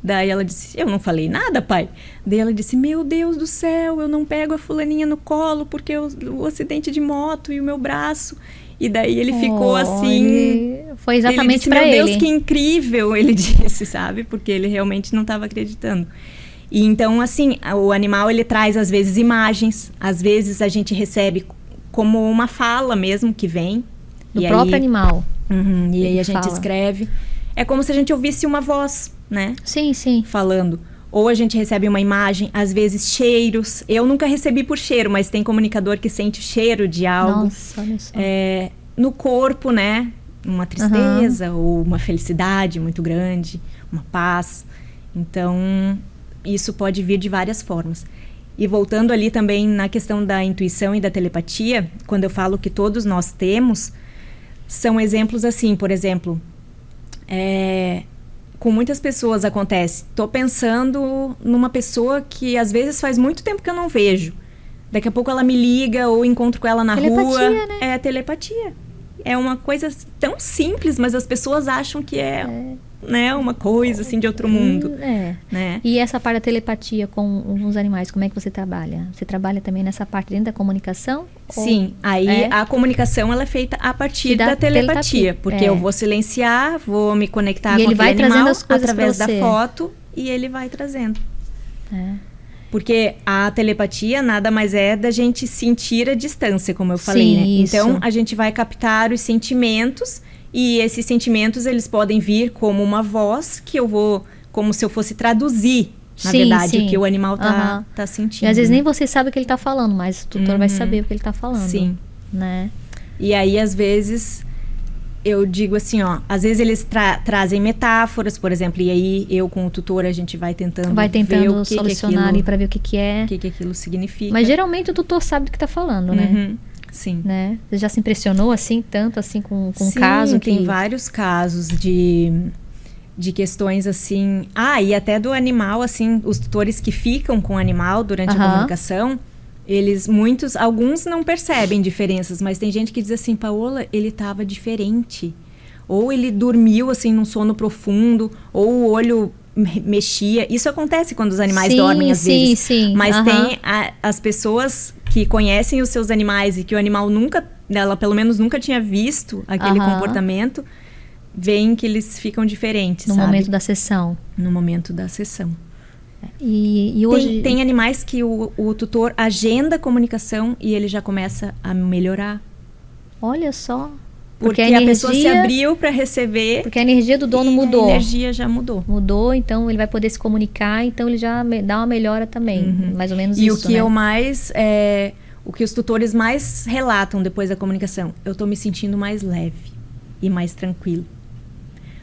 Daí ela disse, eu não falei nada, pai. Daí ela disse, meu Deus do céu, eu não pego a fulaninha no colo porque o acidente de moto e o meu braço. E daí ele ficou assim... Foi exatamente para ele. Meu Deus, que incrível, ele disse, sabe? Porque ele realmente não estava acreditando. E então, assim, o animal, ele traz, às vezes, imagens. Às vezes a gente recebe... como uma fala mesmo que vem. Do próprio animal. E aí a gente escreve. É como se a gente ouvisse uma voz, né? Sim, sim. Falando. Ou a gente recebe uma imagem, às vezes cheiros. Eu nunca recebi por cheiro, mas tem comunicador que sente o cheiro de algo. Nossa, olha só. No corpo, né? Uma tristeza ou uma felicidade muito grande, uma paz. Então, isso pode vir de várias formas. E voltando ali também na questão da intuição e da telepatia, quando eu falo que todos nós temos, são exemplos assim, por exemplo, com muitas pessoas acontece, tô pensando numa pessoa que às vezes faz muito tempo que eu não vejo, daqui a pouco ela me liga ou encontro com ela na rua, né? É telepatia, é uma coisa tão simples, mas as pessoas acham que né, uma coisa assim de outro mundo. Né? E essa parte da telepatia com os animais, como é que você trabalha? Você trabalha também nessa parte dentro da comunicação? Sim, aí a comunicação ela é feita a partir da telepatia, porque eu vou silenciar, vou me conectar com aquele animal através da foto e ele vai trazendo. Porque a telepatia nada mais é da gente sentir a distância, como eu falei, né? Então a gente vai captar os sentimentos. E esses sentimentos, eles podem vir como uma voz que eu vou... Como se eu fosse traduzir, na verdade, o que o animal tá sentindo. E às vezes nem você sabe o que ele tá falando, mas o tutor vai saber o que ele tá falando. Sim. Né? E aí, às vezes, eu digo assim, às vezes eles trazem metáforas, por exemplo, e aí eu com o tutor, a gente vai tentando ver o que solucionar ali para ver o que é. O que aquilo significa. Mas geralmente o tutor sabe do que tá falando, né? Sim. Né? Você já se impressionou assim, tanto assim com um caso que... tem vários casos de questões assim... e até do animal, assim, os tutores que ficam com o animal durante a comunicação, alguns não percebem diferenças, mas tem gente que diz assim, Paola, ele estava diferente. Ou ele dormiu, assim, num sono profundo, ou o olho mexia. Isso acontece quando os animais dormem, às vezes. Sim. Mas tem as pessoas que conhecem os seus animais e que o animal ela pelo menos nunca tinha visto aquele comportamento, veem que eles ficam diferentes, no momento da sessão. No momento da sessão. E hoje... Tem animais que o tutor agenda a comunicação e ele já começa a melhorar. Olha só. Porque a pessoa se abriu para receber. Porque a energia do dono mudou. A energia já mudou. Mudou, então ele vai poder se comunicar, então ele já dá uma melhora também. Mais ou menos isso, E o que né? eu mais... o que os tutores mais relatam depois da comunicação, eu tô me sentindo mais leve e mais tranquilo.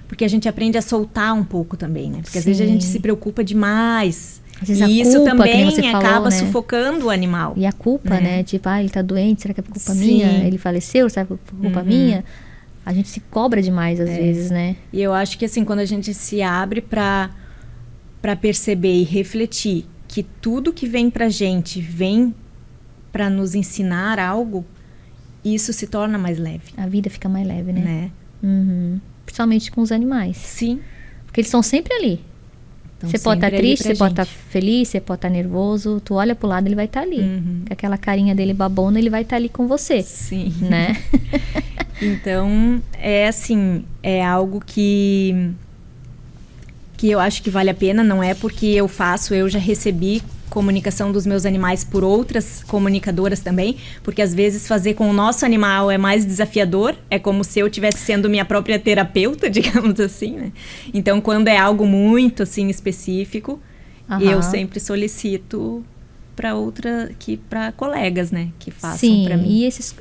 Porque a gente aprende a soltar um pouco também, né? Porque às vezes a gente se preocupa demais. Às vezes e a isso culpa, também que você falou, acaba né? sufocando o animal. E a culpa, né? Tipo, ele tá doente, será que é por culpa Sim. minha? Ele faleceu, será que é por culpa minha? A gente se cobra demais às vezes, né? E eu acho que assim, quando a gente se abre para perceber e refletir que tudo que vem pra gente vem para nos ensinar algo, isso se torna mais leve. A vida fica mais leve, né? Principalmente com os animais. Sim. Porque eles estão sempre ali. Você pode estar triste, você pode estar feliz, você pode estar nervoso. Tu olha pro lado, ele vai estar ali. Com aquela carinha dele babona, ele vai estar ali com você. Sim. Né? Então, é assim, é algo que eu acho que vale a pena. Não é porque eu já recebi comunicação dos meus animais por outras comunicadoras também, porque às vezes fazer com o nosso animal é mais desafiador, é como se eu estivesse sendo minha própria terapeuta, digamos assim, né? Então, quando é algo muito, assim, específico, eu sempre solicito para colegas, né, que façam para mim. E esses,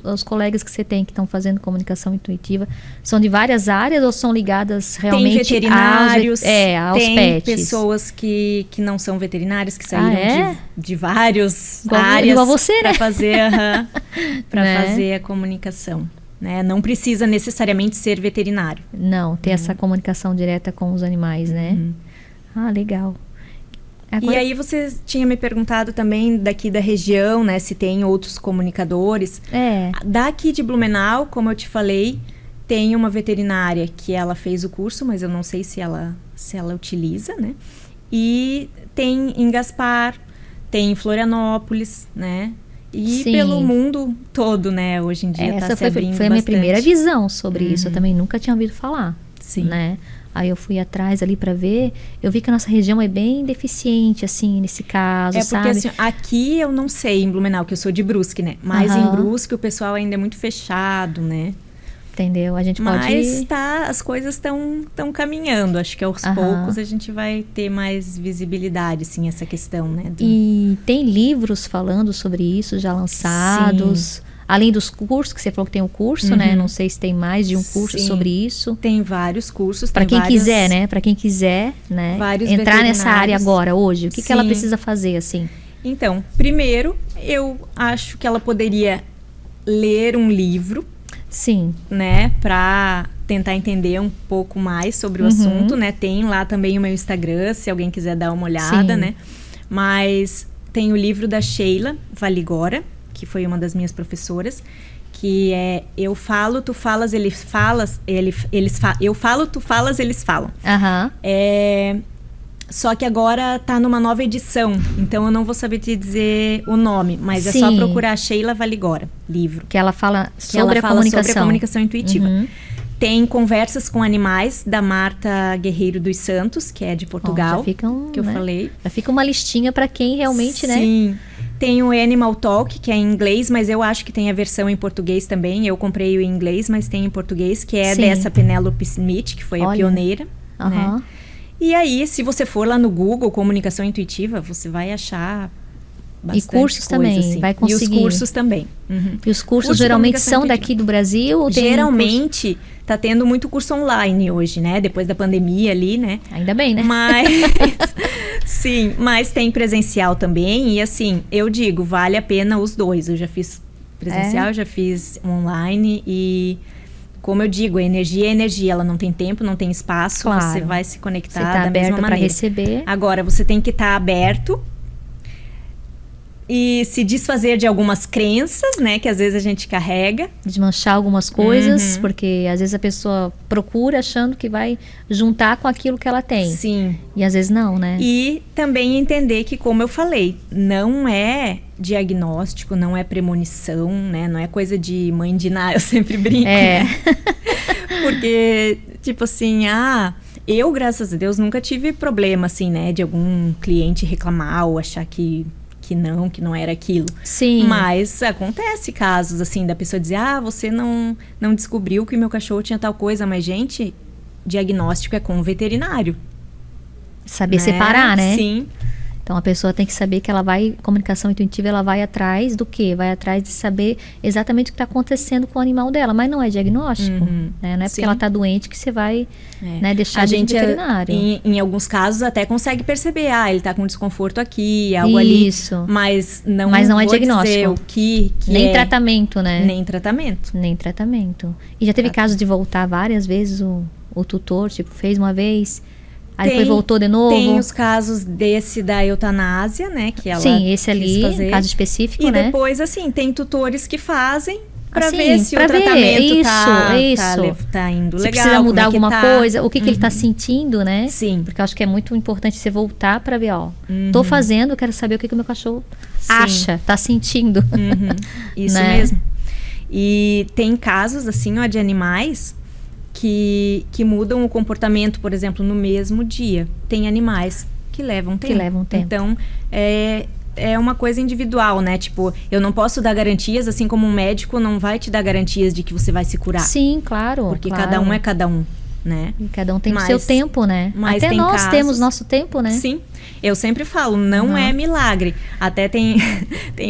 os colegas que você tem que estão fazendo comunicação intuitiva, são de várias áreas ou são ligadas realmente tem veterinários, aos tem pets? Pessoas que não são veterinários, que saíram de várias áreas igual você, né? para fazer, fazer a comunicação. Né? Não precisa necessariamente ser veterinário. Não, ter essa comunicação direta com os animais, né? Ah, legal. Agora... E aí você tinha me perguntado também daqui da região, né, se tem outros comunicadores. Daqui de Blumenau, como eu te falei, tem uma veterinária que ela fez o curso, mas eu não sei se ela utiliza, né? E tem em Gaspar, tem em Florianópolis, né? E pelo mundo todo, né? Hoje em dia está se abrindo foi a minha primeira visão sobre isso. Eu também nunca tinha ouvido falar. Sim. Né? Aí eu fui atrás ali para ver, eu vi que a nossa região é bem deficiente, assim, nesse caso, porque assim, aqui eu não sei em Blumenau, que eu sou de Brusque, né? Mas em Brusque o pessoal ainda é muito fechado, né? Entendeu? A gente pode... Mas as coisas estão caminhando. Acho que aos poucos a gente vai ter mais visibilidade, assim, essa questão, né? E tem livros falando sobre isso, já lançados... Sim. Além dos cursos, que você falou que tem um curso, né? Não sei se tem mais de um curso sobre isso. Tem vários cursos. Para quem quiser, né? Para quem quiser, né? Entrar nessa área agora, hoje. O que ela precisa fazer, assim? Então, primeiro, eu acho que ela poderia ler um livro. Sim. Né? Para tentar entender um pouco mais sobre o assunto, né? Tem lá também o meu Instagram, se alguém quiser dar uma olhada, né? Mas tem o livro da Sheila Valigora, que foi uma das minhas professoras, que é eu falo, tu falas, eu falo, tu falas, eles falam. Só que agora tá numa nova edição, então eu não vou saber te dizer o nome, mas é só procurar Sheila Valigora, livro. Que ela fala sobre a comunicação intuitiva. Tem Conversas com Animais, da Marta Guerreiro dos Santos, que é de Portugal, que eu falei. Já fica uma listinha para quem realmente, né? Sim. Tem o Animal Talk, que é em inglês, mas eu acho que tem a versão em português também. Eu comprei o em inglês, mas tem em português, que é dessa Penélope Smith, que foi a pioneira. Né? E aí, se você for lá no Google, Comunicação Intuitiva, você vai achar bastante coisa. E cursos também, assim. vai conseguir. E os cursos também. E os cursos geralmente são daqui do Brasil? Ou geralmente, tá tendo muito curso online hoje, né? Depois da pandemia ali, né? Ainda bem, né? Mas... Sim, mas tem presencial também. E assim, eu digo, vale a pena os dois. Eu já fiz presencial, já fiz online. E como eu digo, a energia é energia. Ela não tem tempo, não tem espaço. Claro. Você vai se conectar da mesma maneira. Receber. Agora, você tem que estar aberto e se desfazer de algumas crenças, né, que às vezes a gente carrega. Desmanchar algumas coisas, porque às vezes a pessoa procura achando que vai juntar com aquilo que ela tem. Sim. E às vezes não, né? E também entender que, como eu falei, não é diagnóstico, não é premonição, né, não é coisa de mãe de Ná, eu sempre brinco. Né? Porque, tipo assim, Eu, graças a Deus, nunca tive problema, assim, né? De algum cliente reclamar ou achar que não era aquilo. Sim. Mas acontece casos, assim, da pessoa dizer, você não descobriu que o meu cachorro tinha tal coisa. Mas, gente, diagnóstico é com o veterinário. Saber separar, né? Sim. Então, a pessoa tem que saber que ela vai... Comunicação intuitiva, ela vai atrás do quê? Vai atrás de saber exatamente o que está acontecendo com o animal dela. Mas não é diagnóstico, né? Não é porque ela está doente que você vai né, deixar de ir no veterinário. Em alguns casos, até consegue perceber. Ele está com desconforto aqui, algo ali. Isso. Mas não é diagnóstico. Dizer o que nem tratamento, né? Nem tratamento. Nem tratamento. E já teve caso de voltar várias vezes o tutor? Tipo, fez uma vez... Aí depois voltou de novo? Tem os casos desse da eutanásia, né? Que ela esse ali, caso específico, e né? E depois, assim, tem tutores que fazem para ver se o tratamento tá indo se legal. Precisa mudar alguma coisa, o que ele tá sentindo, né? Sim. Porque eu acho que é muito importante você voltar para ver, tô fazendo, quero saber o que o meu cachorro acha, tá sentindo. Isso né? mesmo. E tem casos, assim, de animais... Que mudam o comportamento, por exemplo, no mesmo dia. Tem animais que levam tempo. Então, é uma coisa individual, né? Tipo, eu não posso dar garantias, assim como um médico não vai te dar garantias de que você vai se curar. Sim, claro. Porque cada um é cada um, né? E cada um tem o seu tempo, né? Mas até nós casos, temos nosso tempo, né? Sim. Eu sempre falo, não é milagre. Até tem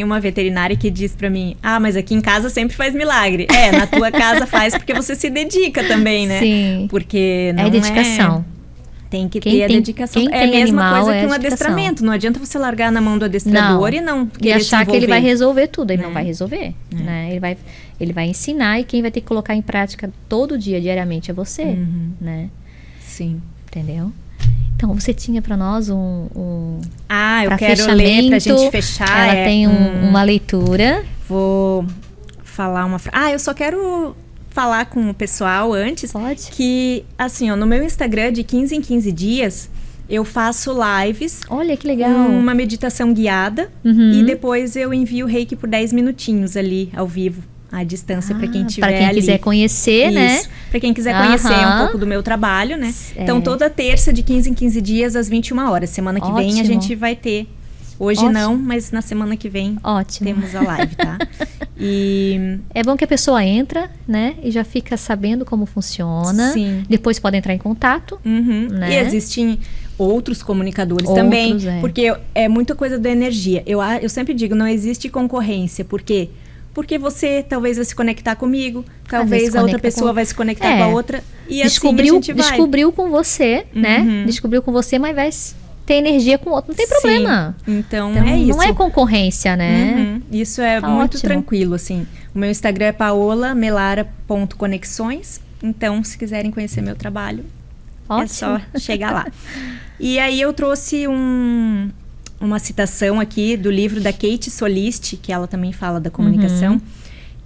uma veterinária que diz pra mim, mas aqui em casa sempre faz milagre. Na tua casa faz porque você se dedica também, né? Sim. Porque não dedicação. Tem que ter a dedicação. É a mesma coisa que um adestramento. Não adianta você largar na mão do adestrador e não querer achar que ele vai resolver tudo. Ele não vai resolver, né? Ele vai ensinar e quem vai ter que colocar em prática todo dia, diariamente, é você, né? Sim. Entendeu? Então, você tinha para nós eu quero ler pra gente fechar. Ela tem uma leitura. Vou falar uma frase. Eu só quero falar com o pessoal antes. Pode. Que, assim, no meu Instagram, de 15 em 15 dias, eu faço lives. Olha, que legal. Uma meditação guiada. E depois eu envio o Reiki por 10 minutinhos ali, ao vivo. À distância, para quem tiver ali. Para quem quiser conhecer, né? Para quem quiser conhecer um pouco do meu trabalho, né? Então, toda terça, de 15 em 15 dias, às 21 horas. Semana que vem, a gente vai ter. Hoje não, mas na semana que vem temos a live, tá? E é bom que a pessoa entra, né? E já fica sabendo como funciona. Sim. Depois pode entrar em contato. Né? E existem outros comunicadores também. Porque é muita coisa da energia. Eu sempre digo, não existe concorrência. Por quê? Porque você talvez vai se conectar comigo, talvez a outra pessoa vai se conectar com a outra. E descobriu, assim a gente vai. Descobriu com você, né? Descobriu com você, mas vai ter energia com o outro. Não tem problema. Então é isso. Não é concorrência, né? Isso é muito tranquilo, assim. O meu Instagram é paolamelara.conexões. Então, se quiserem conhecer meu trabalho, é só chegar lá. E aí eu trouxe uma citação aqui do livro da Kate Solist, que ela também fala da comunicação,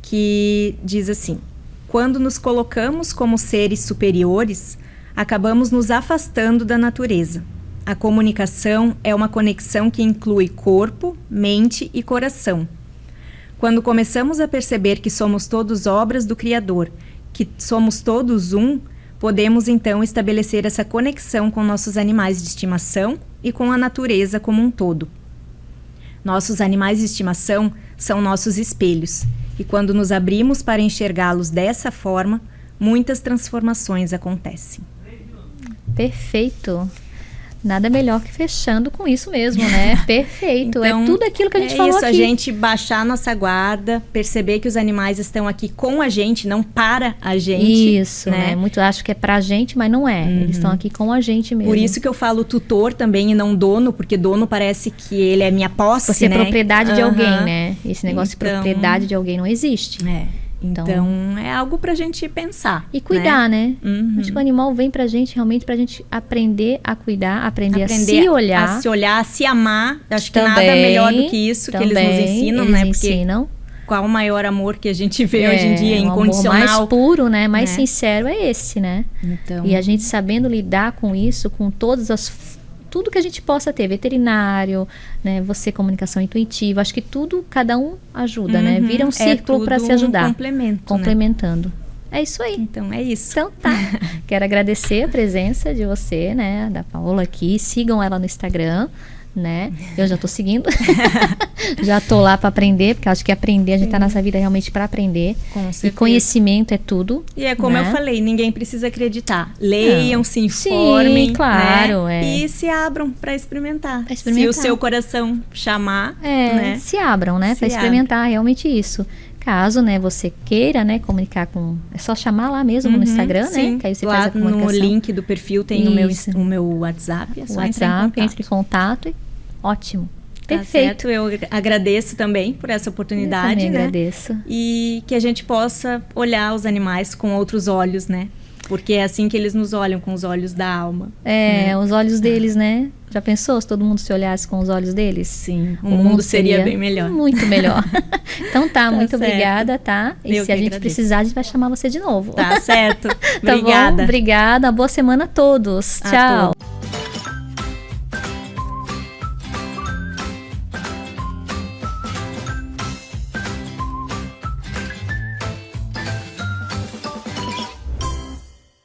que diz assim: quando nos colocamos como seres superiores, acabamos nos afastando da natureza. A comunicação é uma conexão que inclui corpo, mente e coração. Quando começamos a perceber que somos todos obras do Criador, que somos todos podemos então estabelecer essa conexão com nossos animais de estimação e com a natureza como um todo. Nossos animais de estimação são nossos espelhos, e quando nos abrimos para enxergá-los dessa forma, muitas transformações acontecem. Perfeito! Nada melhor que fechando com isso mesmo, né? Perfeito. Então, é tudo aquilo que a gente falou aqui. É isso, a gente baixar a nossa guarda, perceber que os animais estão aqui com a gente, não para a gente. Isso, né? Muito acho que é pra gente, mas não é. Eles estão aqui com a gente mesmo. Por isso que eu falo tutor também e não dono, porque dono parece que ele é minha posse, Você é propriedade de alguém, né? Esse negócio de propriedade de alguém não existe. Então é algo pra gente pensar. E cuidar, né? Acho que o animal vem pra gente realmente pra gente aprender a cuidar, aprender a se olhar. A se olhar, a se amar. Acho que nada melhor do que isso que eles nos ensinam, né? Porque qual o maior amor que a gente vê hoje em dia, incondicional. O amor mais puro, né? Mais sincero é esse, né? Então, e a gente sabendo lidar com isso, com todas as... Tudo que a gente possa ter, veterinário, né? Você, comunicação intuitiva, acho que tudo, cada um ajuda, né? Vira um círculo para se ajudar. Um complementando. É isso aí. Então, é isso. Então tá. Quero agradecer a presença de você, né, da Paola aqui. Sigam ela no Instagram, né? Eu já tô seguindo. Já tô lá para aprender, porque acho que aprender, a gente tá nessa vida realmente para aprender. Com certeza. E conhecimento é tudo. E é como né? eu falei, ninguém precisa acreditar. Leiam, se informem, sim, claro, né? é. E se abram para experimentar. Pra experimentar. Se o seu coração chamar, né? Se abram, né, para experimentar realmente isso. Caso, né, você queira, né, comunicar com... É só chamar lá mesmo no Instagram, sim. né? Que aí você lá faz a comunicação. no link do perfil tem o meu WhatsApp. É só entre em contato. Ótimo. Tá Perfeito. certo. Eu agradeço também por essa oportunidade, Eu também né? agradeço. E que a gente possa olhar os animais com outros olhos, né? Porque é assim que eles nos olham, com os olhos da alma. Né? Os olhos deles, né? Já pensou se todo mundo se olhasse com os olhos deles? Sim, o mundo seria bem melhor. Muito melhor. Então tá, muito certo. Obrigada, tá? E Eu se a gente agradeço. precisar, a gente vai chamar você de novo. Tá certo. Tá Obrigada. bom? Obrigada. Boa semana a todos. Tchau. todos.